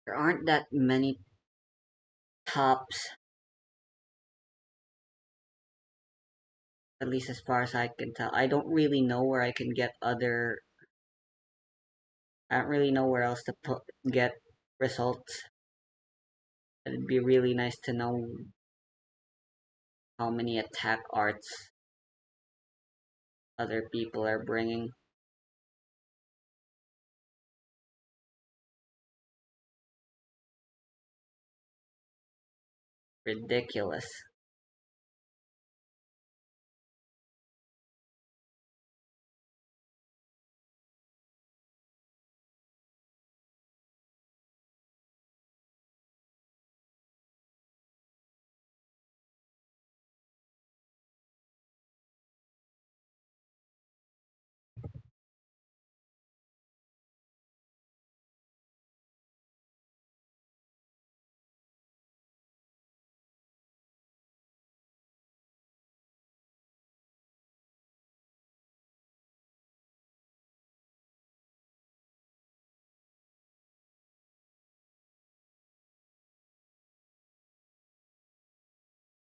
There aren't that many tops, at least as far as I can tell. I don't really know where I can get other. I don't really know where else to get results. It'd be really nice to know how many attack arts other people are bringing. Ridiculous.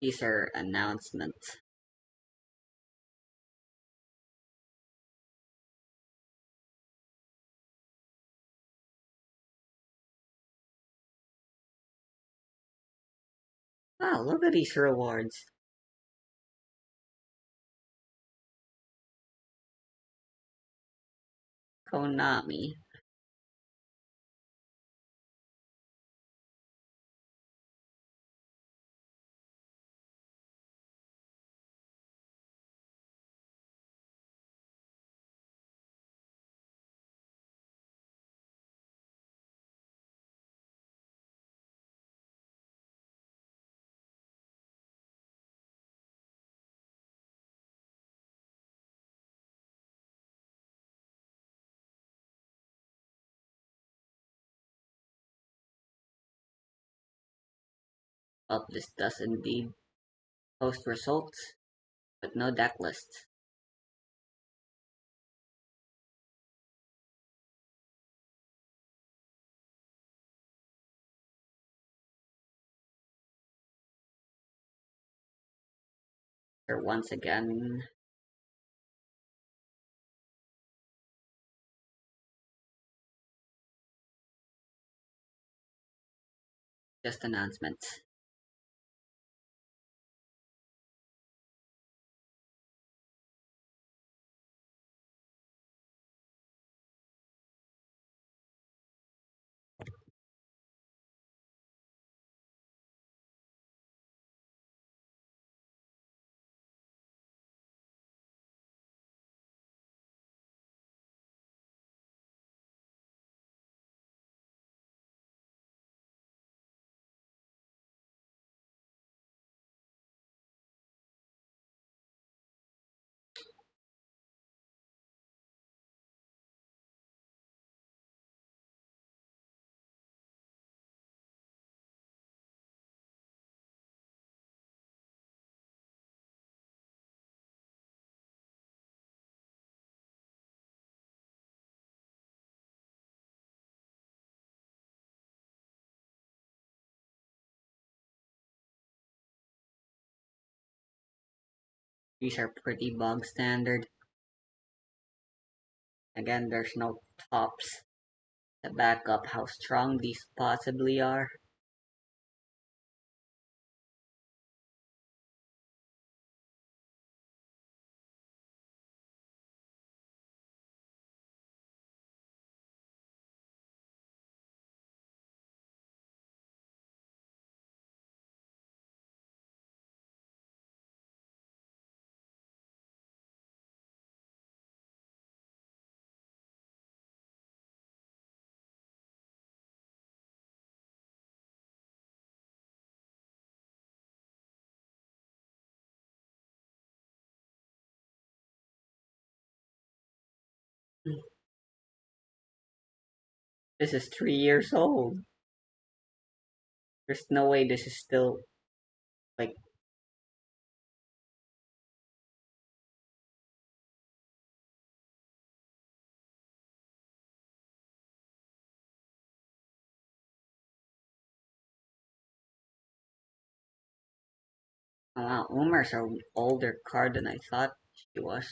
These are announcements. Wow, look at these rewards. Konami. Well, this does indeed post results, but no deck lists. Here once again. Just announcements. These are pretty bog standard. Again, there's no tops to back up how strong these possibly are. This is 3 years old. There's no way this is still like Umar's an older card than I thought she was.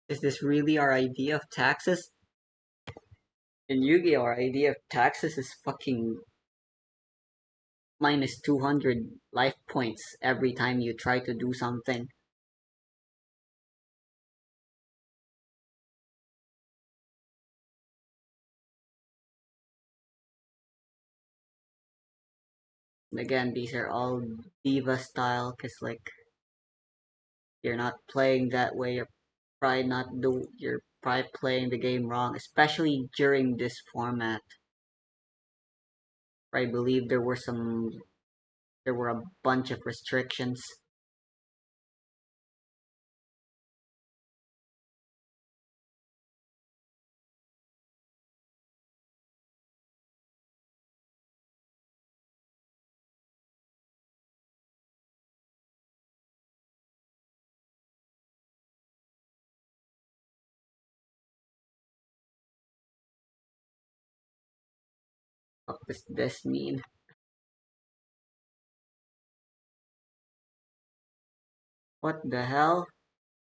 Is this really our idea of taxes? In Yu-Gi-Oh, our idea of taxes is fucking minus 200 life points every time you try to do something. And again, these are all diva style, cause like you're not playing that way. You're probably playing the game wrong, especially during this format. I believe there were a bunch of restrictions. What does this mean? What the hell?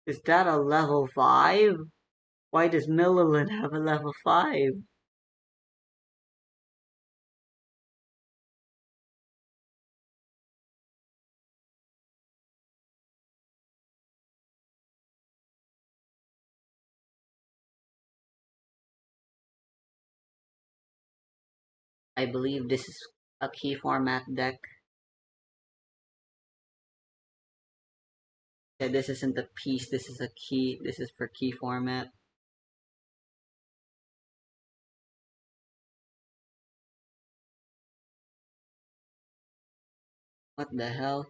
Is that a level 5? Why does Millilin have a level 5? I believe this is a key format deck. Yeah, this isn't a piece, this is a key. This is for key format. What the hell?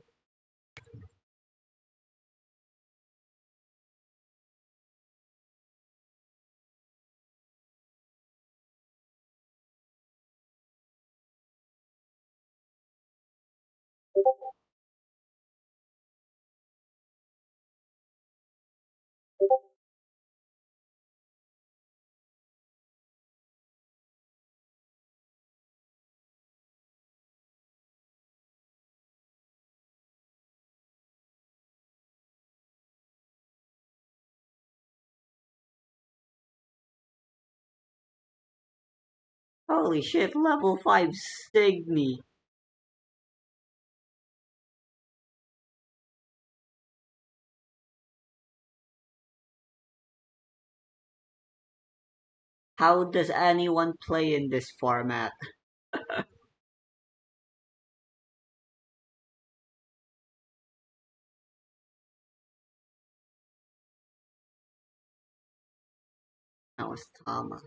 Holy shit, level 5 Signy. How does anyone play in this format? That was Tama.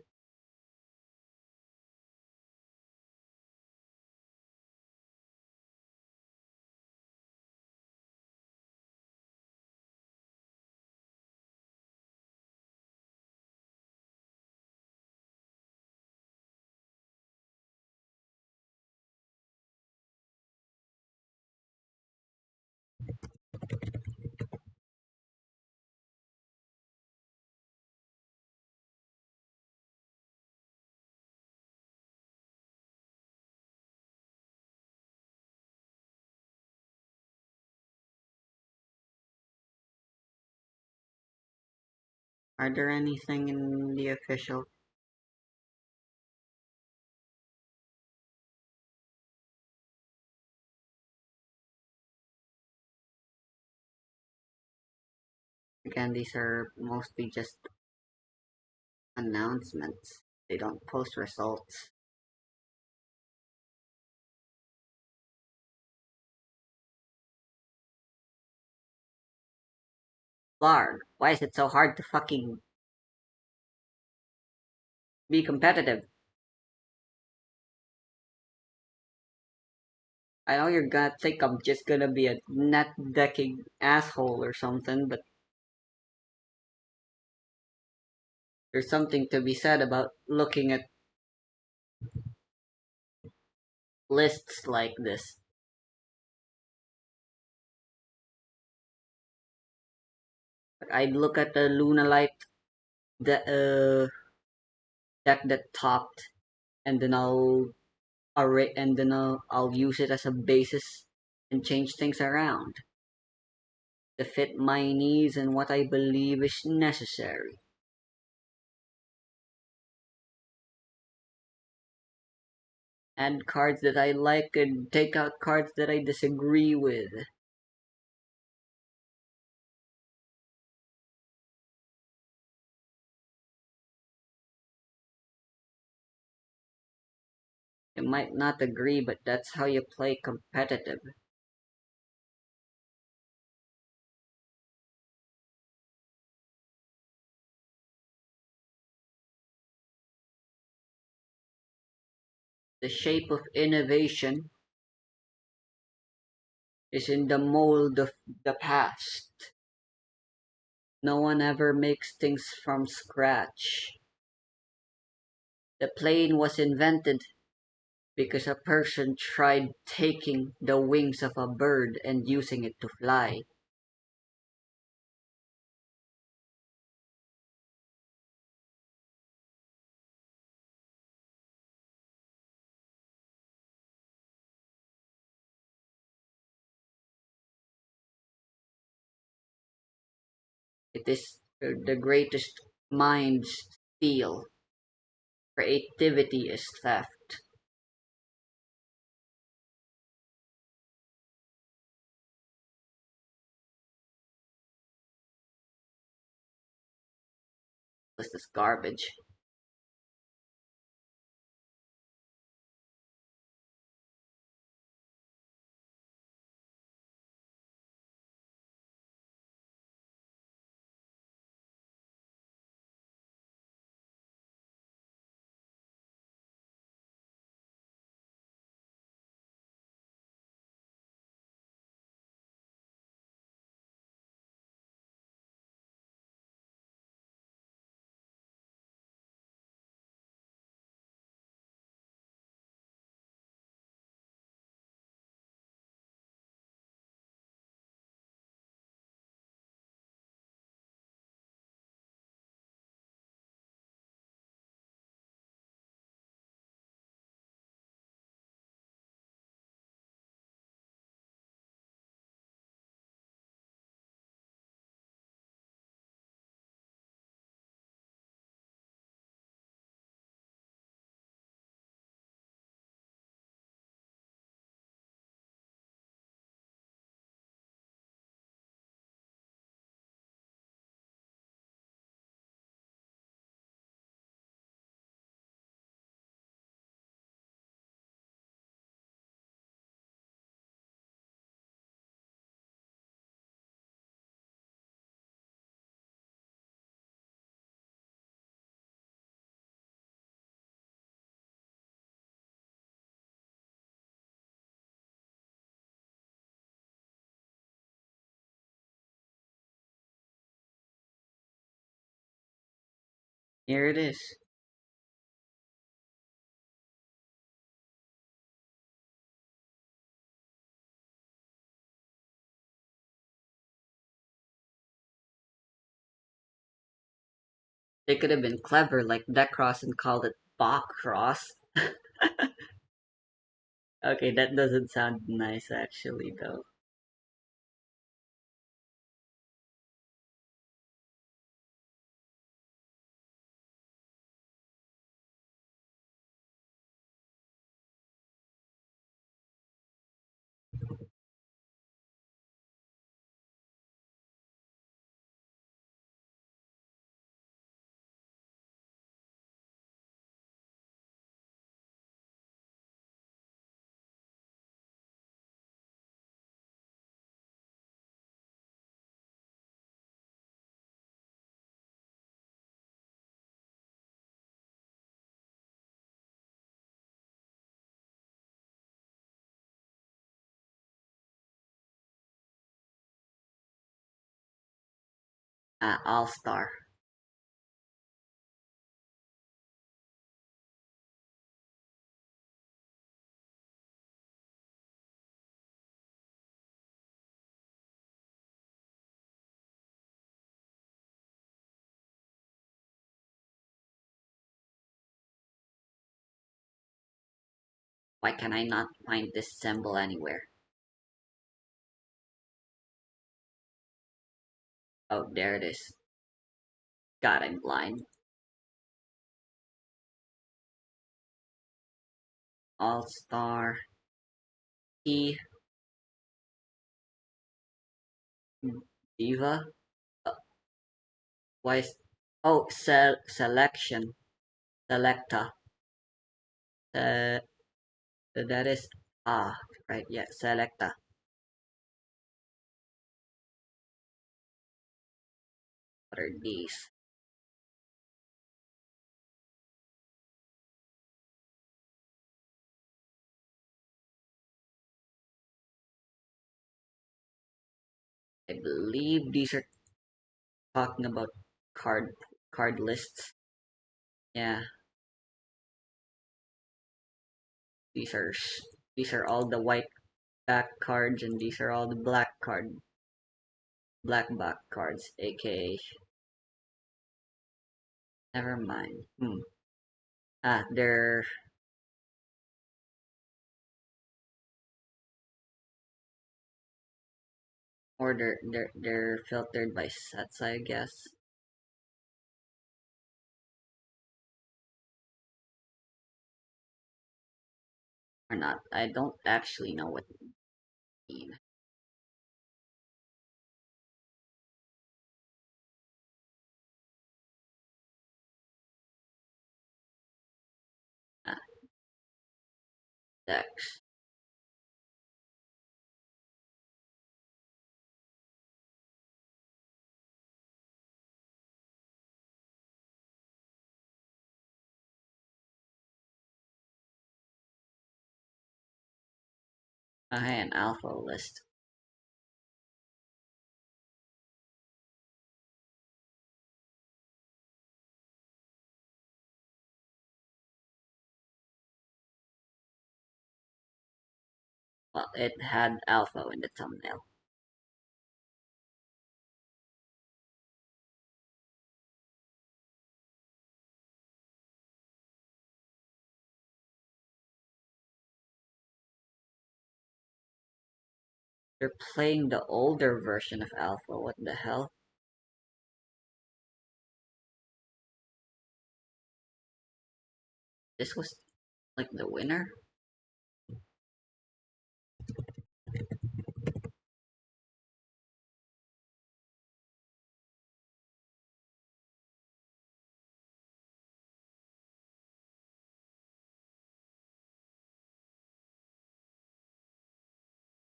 Are there anything in the official? Again, these are mostly just announcements. They don't post results. Larg, why is it so hard to fucking be competitive? I know you're gonna think I'm just gonna be a net decking asshole or something, but there's something to be said about looking at lists like this. I'd look at the Lunalite deck that topped, and then I'll use it as a basis and change things around to fit my needs and what I believe is necessary. Add cards that I like and take out cards that I disagree with. You might not agree, but that's how you play competitive. The shape of innovation is in the mold of the past. No one ever makes things from scratch. The plane was invented because a person tried taking the wings of a bird and using it to fly. It is the greatest minds steal. Creativity is theft. This is garbage. Here it is. They could have been clever like Decross and called it Bachcross. Okay, that doesn't sound nice actually though. All-Star. Why can I not find this symbol anywhere? Oh, there it is. God, I'm blind. All-Star T Diva. Uh, why is selection selecta? Uh, that is right. Yeah, selecta. What are these? I believe these are talking about card lists. Yeah, these are these are all the white back cards, and these are all the black back cards, aka. Never mind. They're they're filtered by sets, I guess. Or not. I don't actually know what they mean. Ah, decks. Hey, an alpha list. Well, it had alpha in the thumbnail. They're playing the older version of alpha. What the hell? This was like the winner?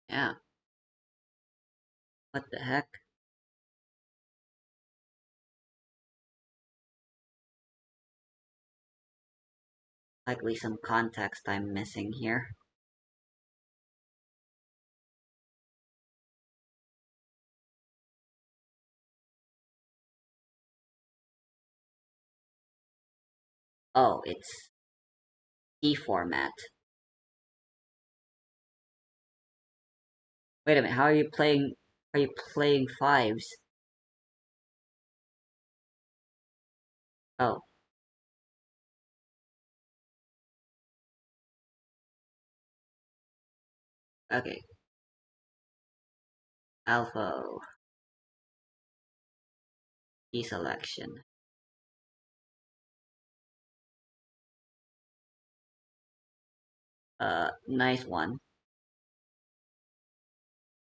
Yeah. What the heck? Likely some context I'm missing here. Oh, it's key format. Wait a minute, how are you playing? Are you playing fives? Oh, okay. Alpha key selection. Nice one.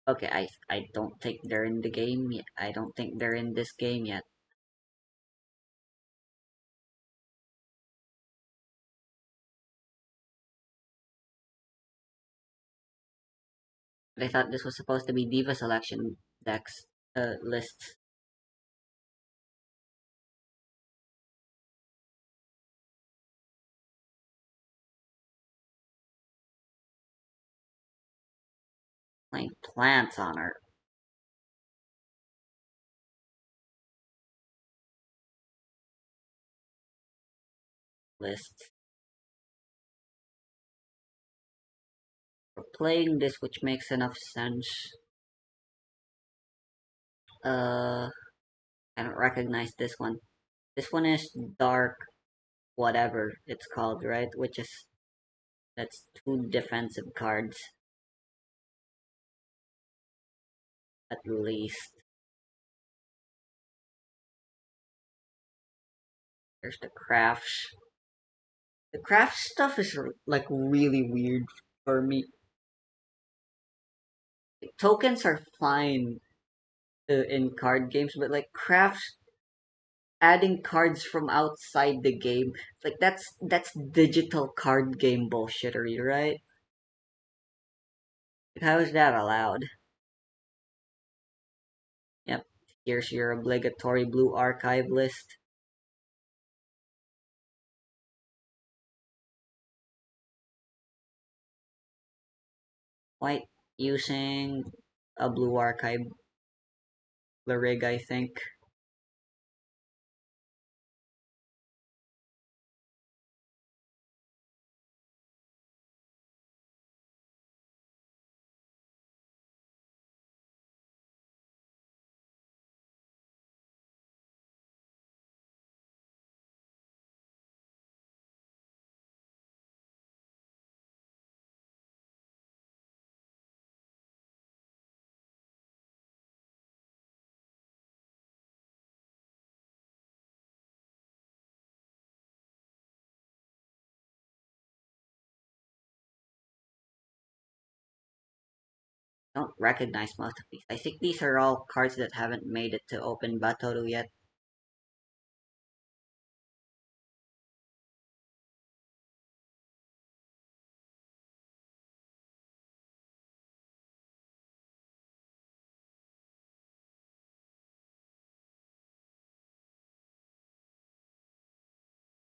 Okay, I don't think they're in the game yet. I don't think they're in this game yet. But I thought this was supposed to be diva selection decks lists. Playing plants on our list. We're playing this, which makes enough sense. I don't recognize this one. This one is dark, whatever it's called, right? Which is That's two defensive cards, at least. There's the crafts. The craft stuff is like really weird for me. Like, tokens are fine in card games, but like crafts, adding cards from outside the game, like that's digital card game bullshittery, right? Like, how is that allowed? Yep. Here's your obligatory blue archive list. White using a blue archive rig, I think. Don't recognize most of these. I think these are all cards that haven't made it to open Batoru yet.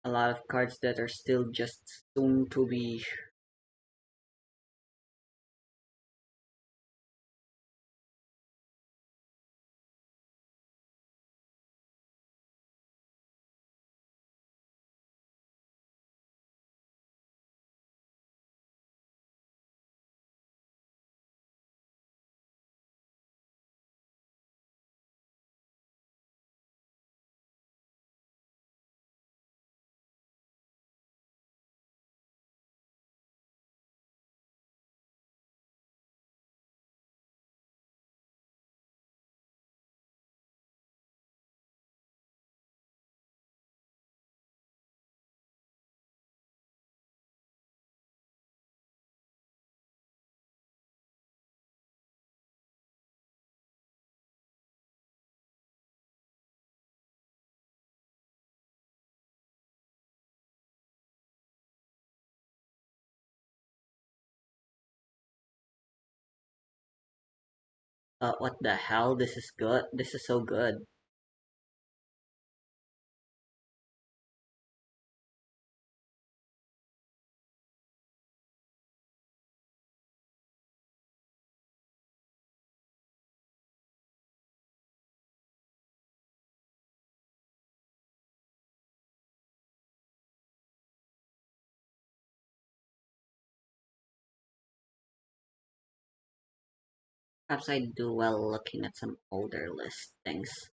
A lot of cards that are still just soon to be. What the hell? This is good. This is so good. Perhaps I do well looking at some older listings.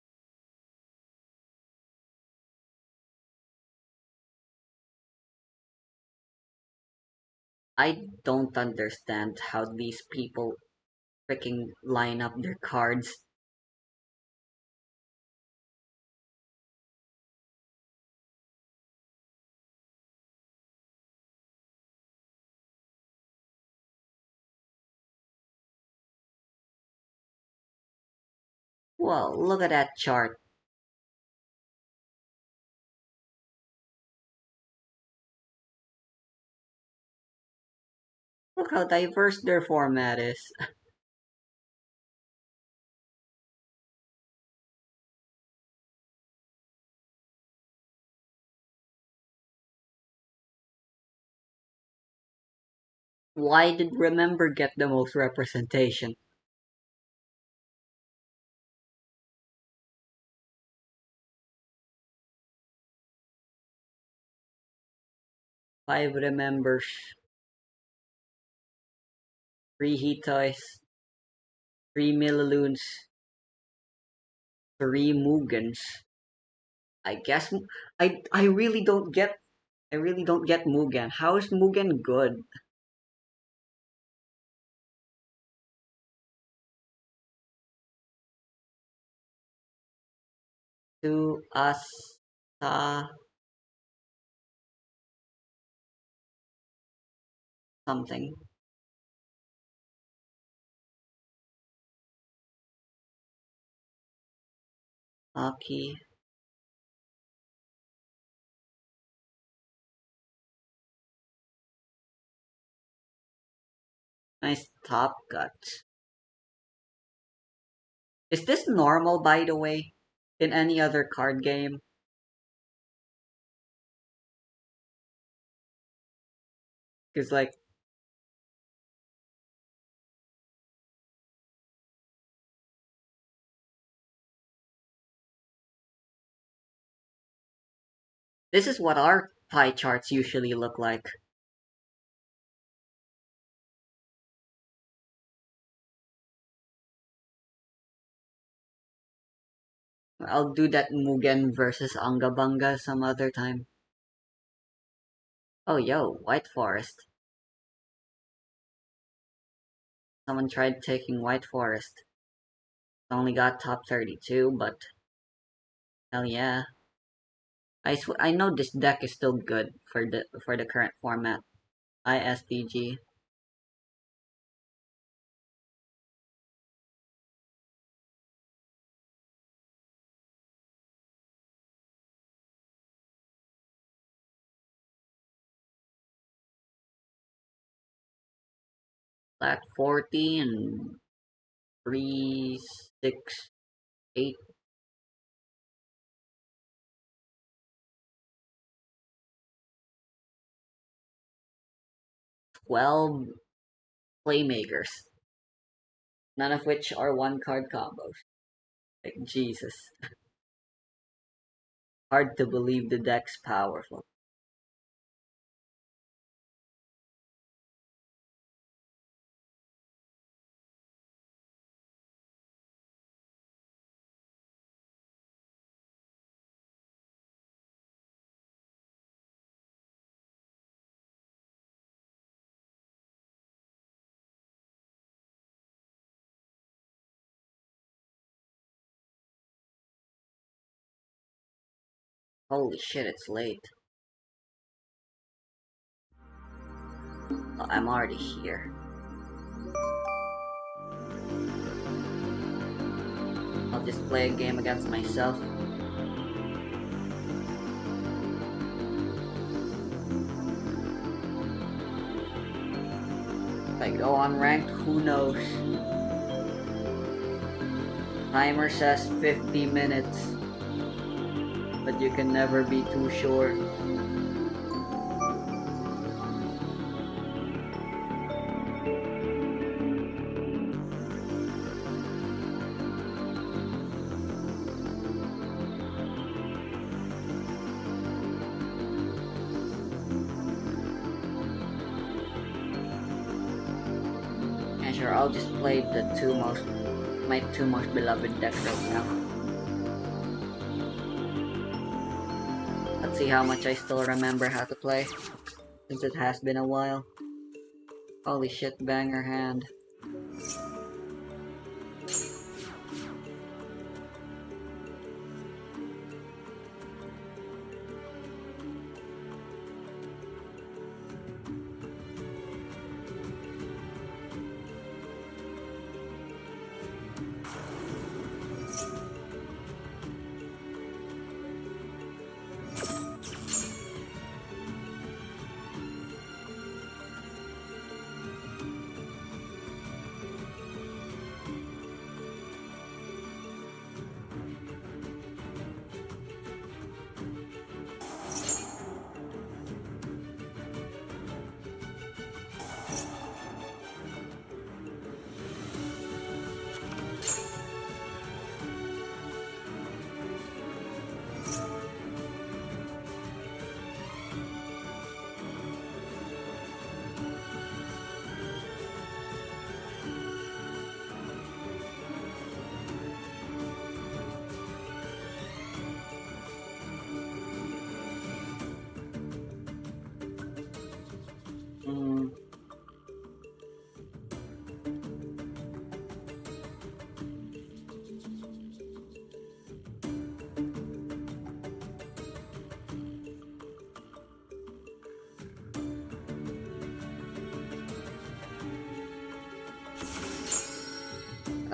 I don't understand how these people freaking line up their cards. Well, look at that chart. Look how diverse their format is. Why did Remember get the most representation? Five Remembers, three Hitois, three Milliloons, three Mugans. I guess I really don't get Mugen. How is Mugen good? to Asta something. Aki. Nice top cut. Is this normal, by the way, in any other card game? Because, like, this is what our pie charts usually look like. I'll do that Mugen versus Angabanga some other time. Oh, yo, White Forest. Someone tried taking White Forest. Only got top 32, but hell yeah. I know this deck is still good for the current format. ISTG. Black 40 and 3, 6, 8. 12 playmakers. None of which are one card combos. Like Jesus. Hard to believe the deck's powerful. Holy shit, it's late. Oh, I'm already here. I'll just play a game against myself. If I go on ranked, who knows? Timer says 50 minutes, but you can never be too sure. Yeah, sure, I'll just play my two most beloved decks right now. Let's see how much I still remember how to play, since it has been a while. Holy shit, banger hand.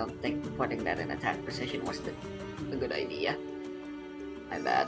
don't think putting that in attack position was a good idea. My bad.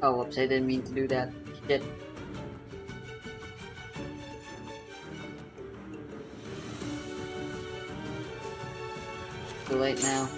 Oh, whoops, I didn't mean to do that. Shit. Too late now.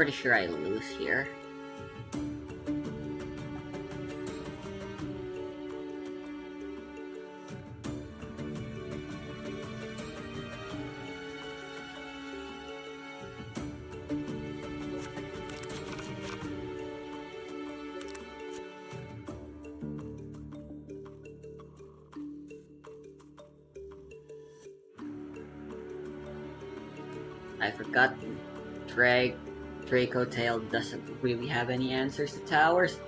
Pretty sure I lose here. I forgot Draco Tail doesn't really have any answers to towers.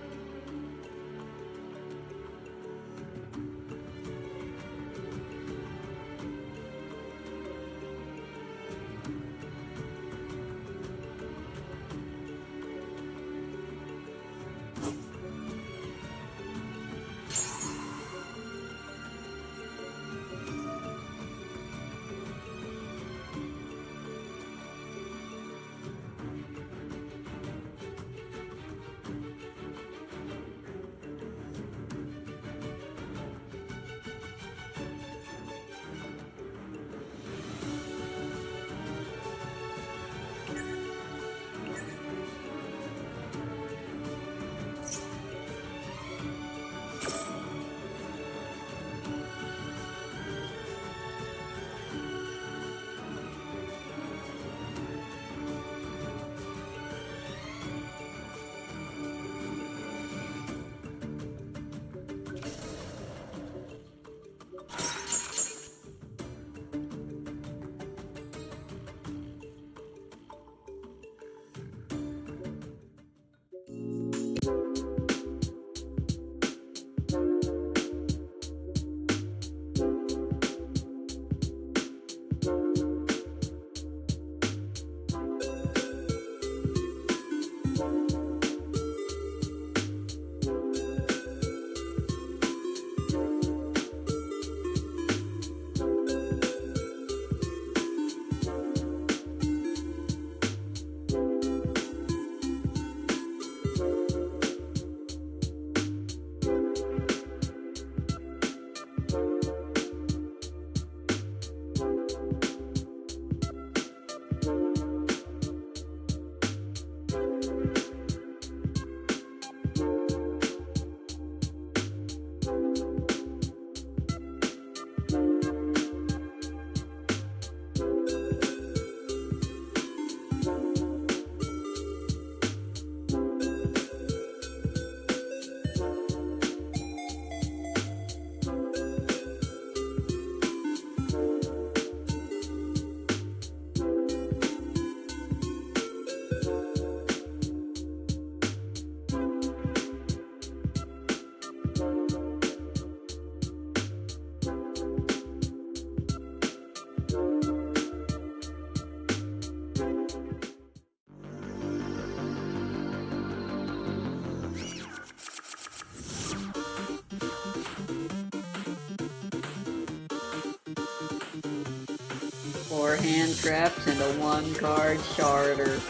hand traps and a 1-card charter.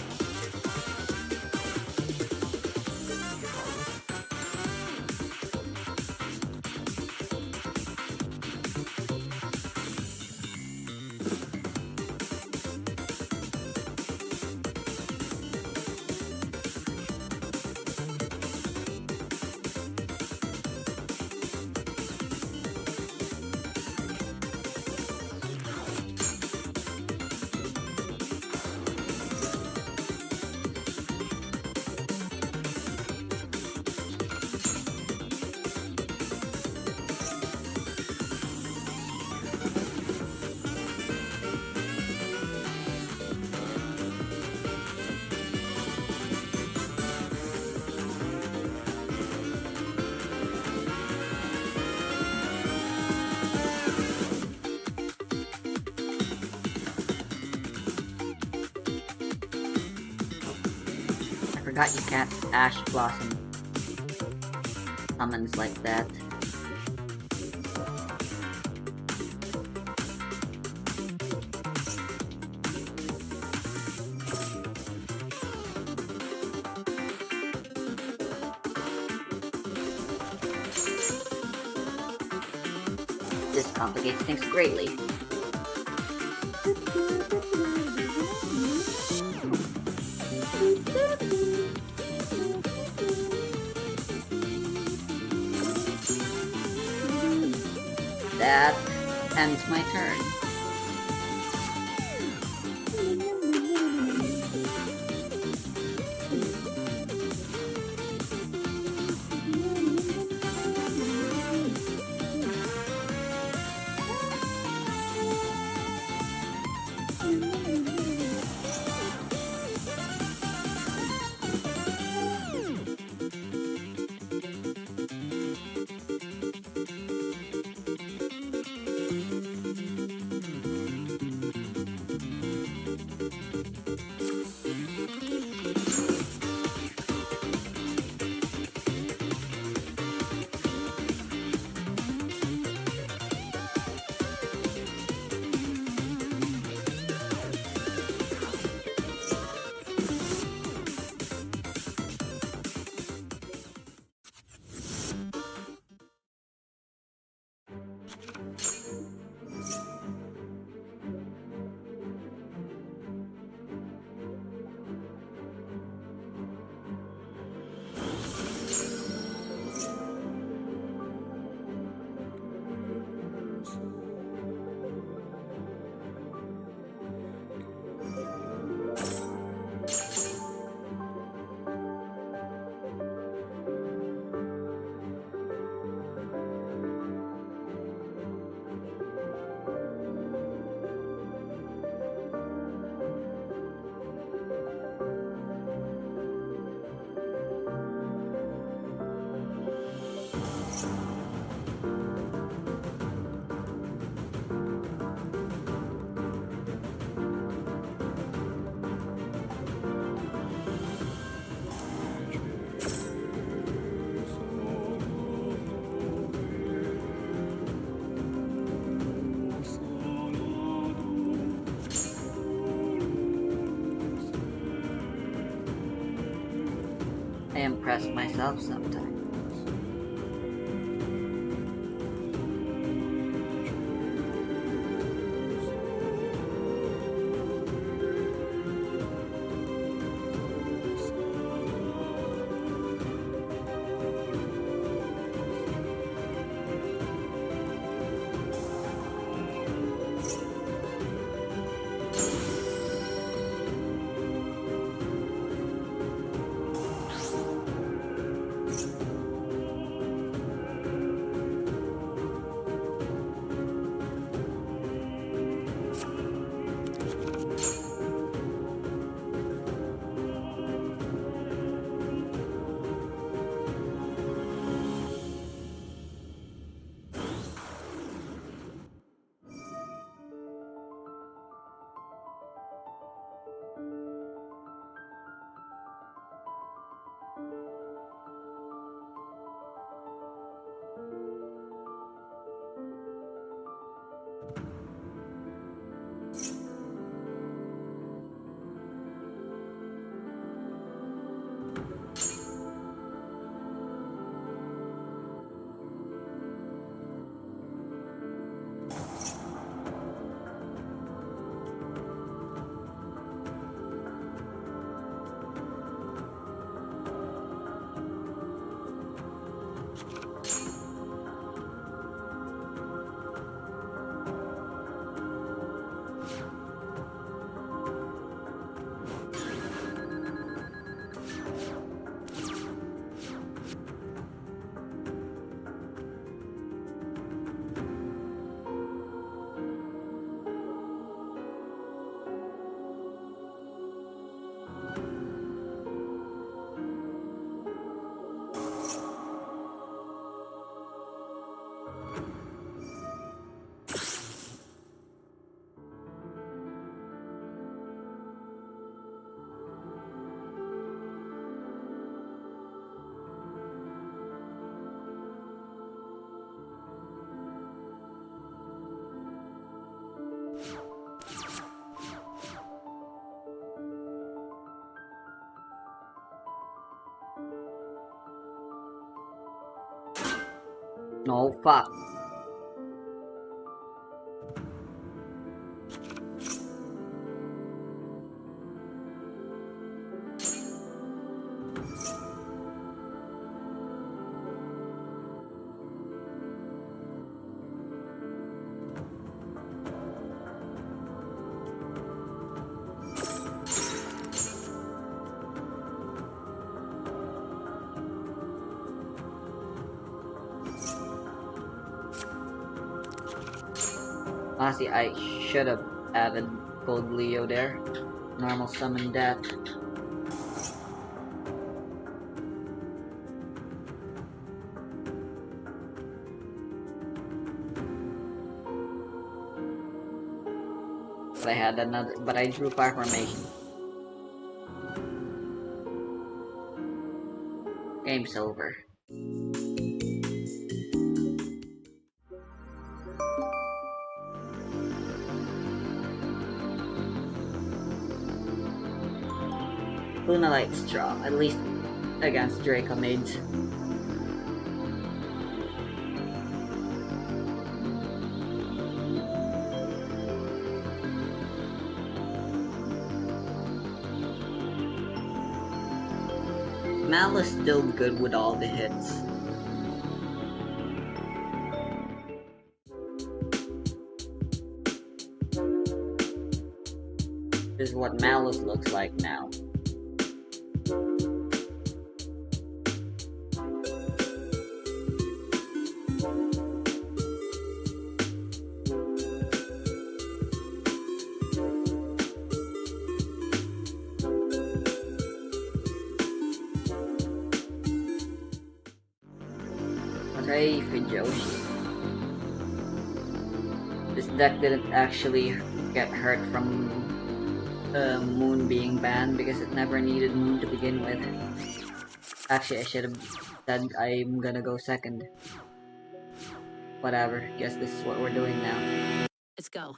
I forgot you can't Ash Blossom summons like that. This complicates things greatly. That ends my turn. I impress myself sometimes. No, fuck. Honestly, I should have added Gold Leo there. Normal summon that. But I had another, but I drew Fire Formation. Game's over. Luna Light's strong, at least against Draco Maids. Mal is still good with all the hits. This is what Malus looks like now. Hooray for Joshi. This deck didn't actually get hurt from Moon being banned because it never needed Moon to begin with. Actually, I should have said I'm gonna go second. Whatever, guess this is what we're doing now. Let's go.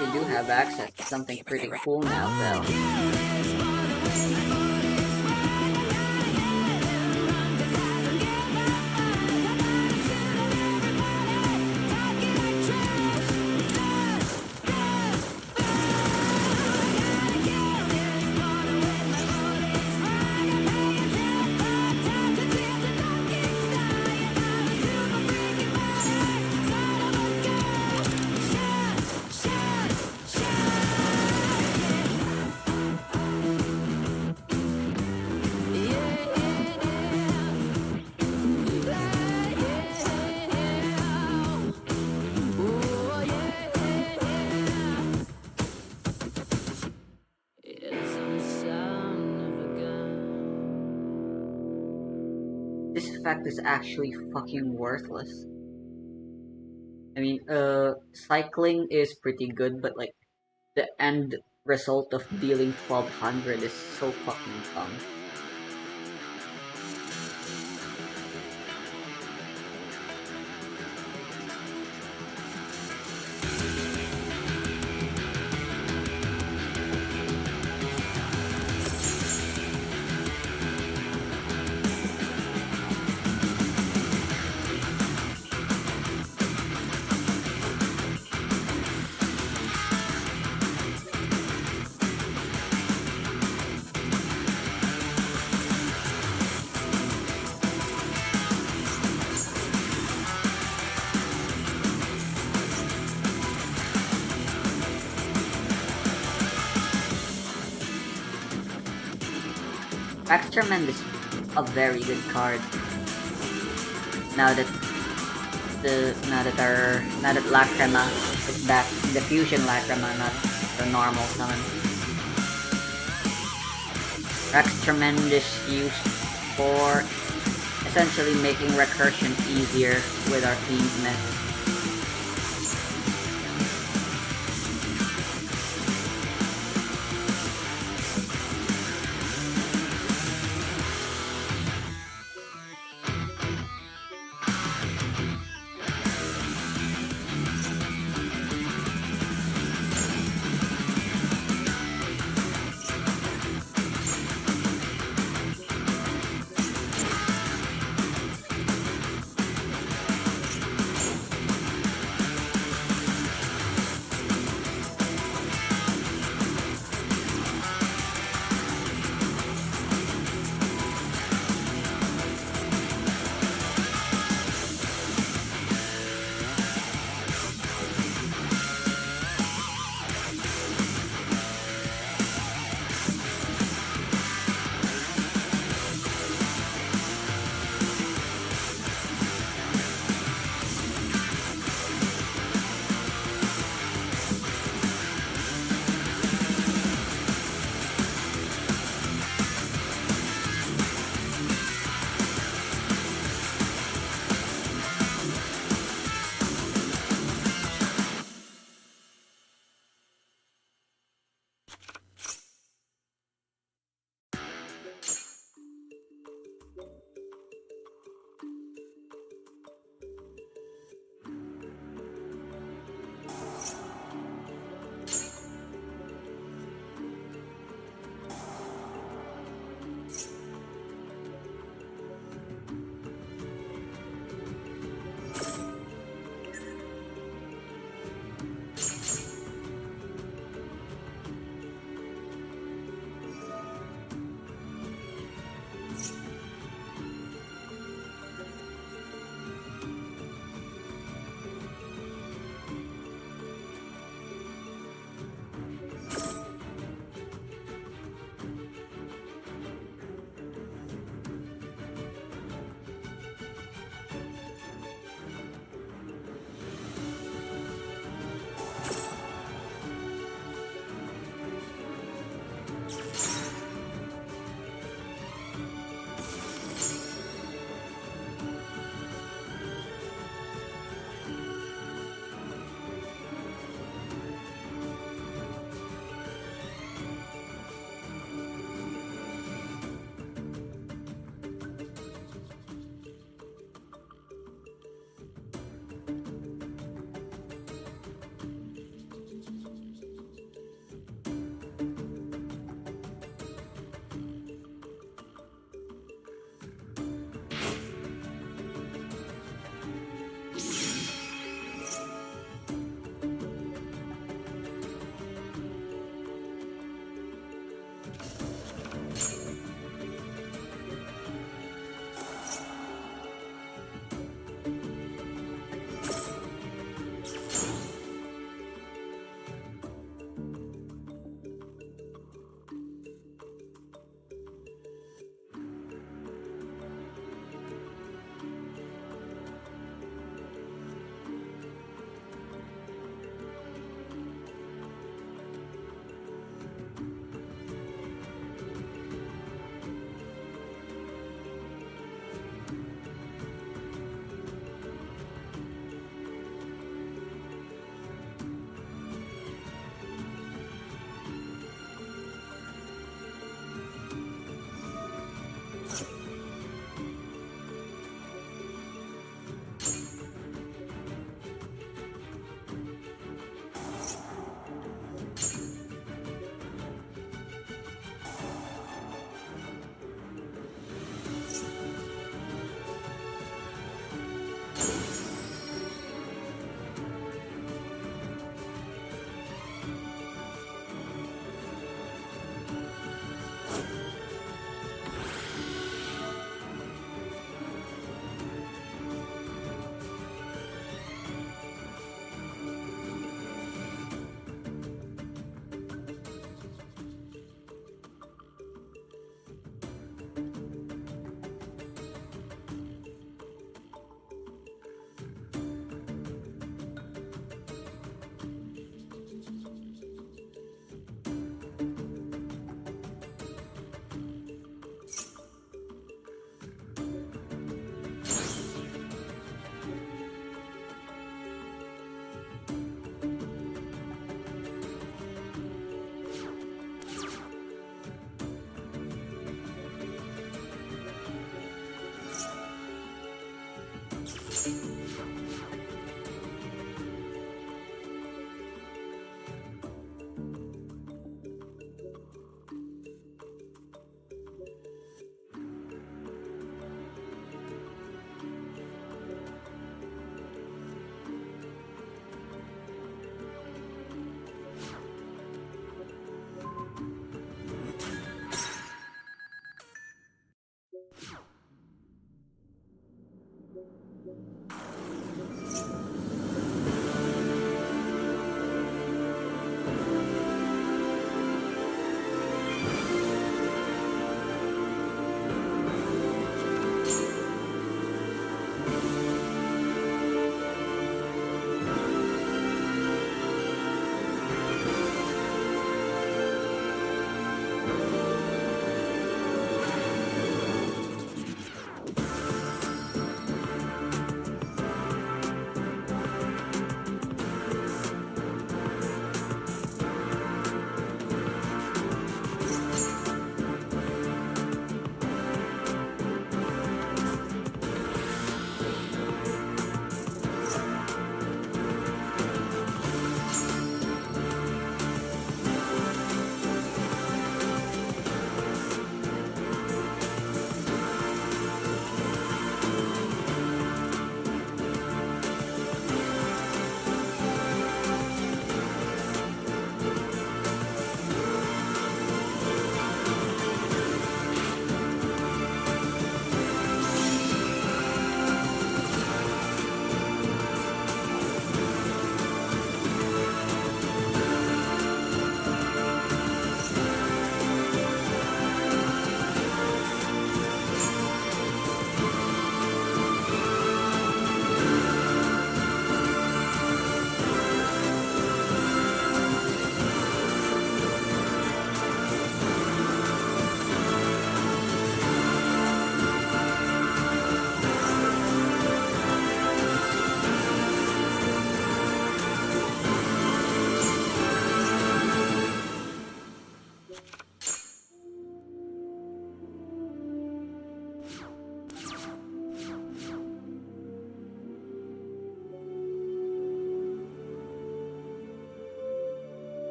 We do have access to something pretty cool now, though. effect is actually fucking worthless. I mean, cycling is pretty good, but like, the end result of dealing 1200 is so fucking dumb. Extraman is a very good card. Now that Lacrima is back, the fusion Lacrima, not the normal summon. Extraman is used for essentially making recursion easier with our Fiend Myth.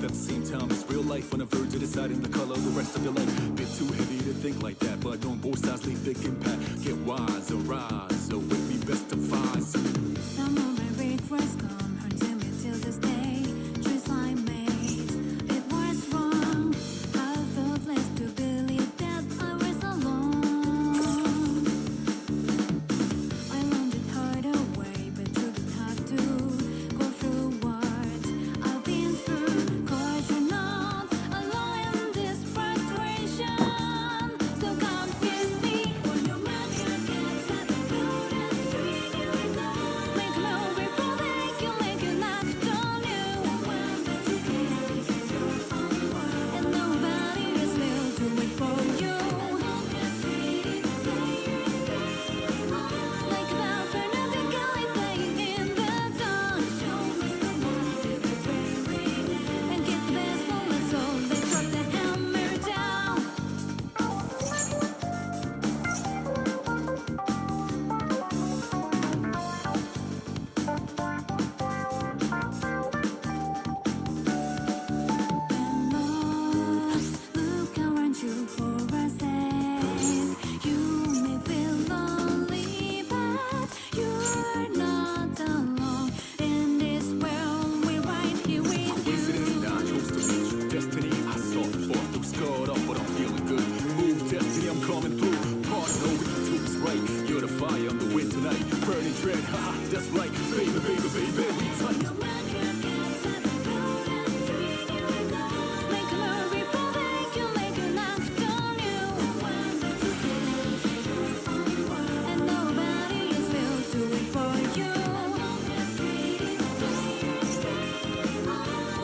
at the same time. It's real life on the verge of deciding the color of the rest of your life. Bit too heavy to think like that, but on both sides leave big impact. Get wise or rise, so with me best advice. Some of my regrets come haunting me till this day. Choice I made, it was wrong. I thought less to believe that I was alone. I learned it hard away, but shouldn't have to go through what I've been through. 'Cause you're not alone in this frustration. So come kiss me when your mind gets at the road and treat you right. Make a move before they can make you knock on you. One that you can't change your own world, and nobody is will do it for you. Like about fanatically playing in the dark. Show me the one with the wearing and get the best moment, so they drop the hammer down. Look around you for a sec. You may feel lonely, but you're not alone in this world. We're right here with you. Coincidence, I chose to meet you. Destiny, I saw it before. Look scarred up, but I'm feeling good. Move, destiny, I'm coming through. Part know we can do this right. You're the fire, I'm the wind tonight. Burning dread, haha, that's right. Baby, baby, baby, we tight. Your mind gets at the road and treat you right. Make a move before they can make you knock on you. One that you can't change your own world, and nobody is will do it for you.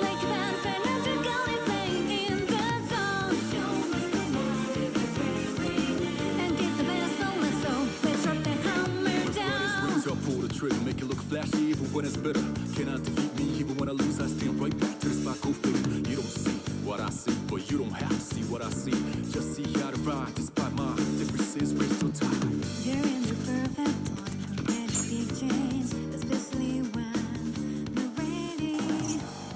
Like a band fanatically playing in the dark. Show me the one with the wearing and get the best moment, so let's drop the hammer down. Wings up, pull the trigger, make it look flashy even when it's bitter. Cannot defeat me, even when I lose, I stand right back to the spot, go figure. You don't see what I see, but you don't have to see what I see. Just see how to ride, despite my differences, we're still tied. You're in the perfect time to get a big change, especially when you're ready.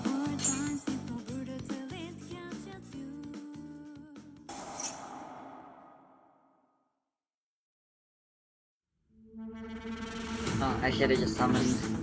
More times it's more brutal till it catches you. Oh, I should have just summoned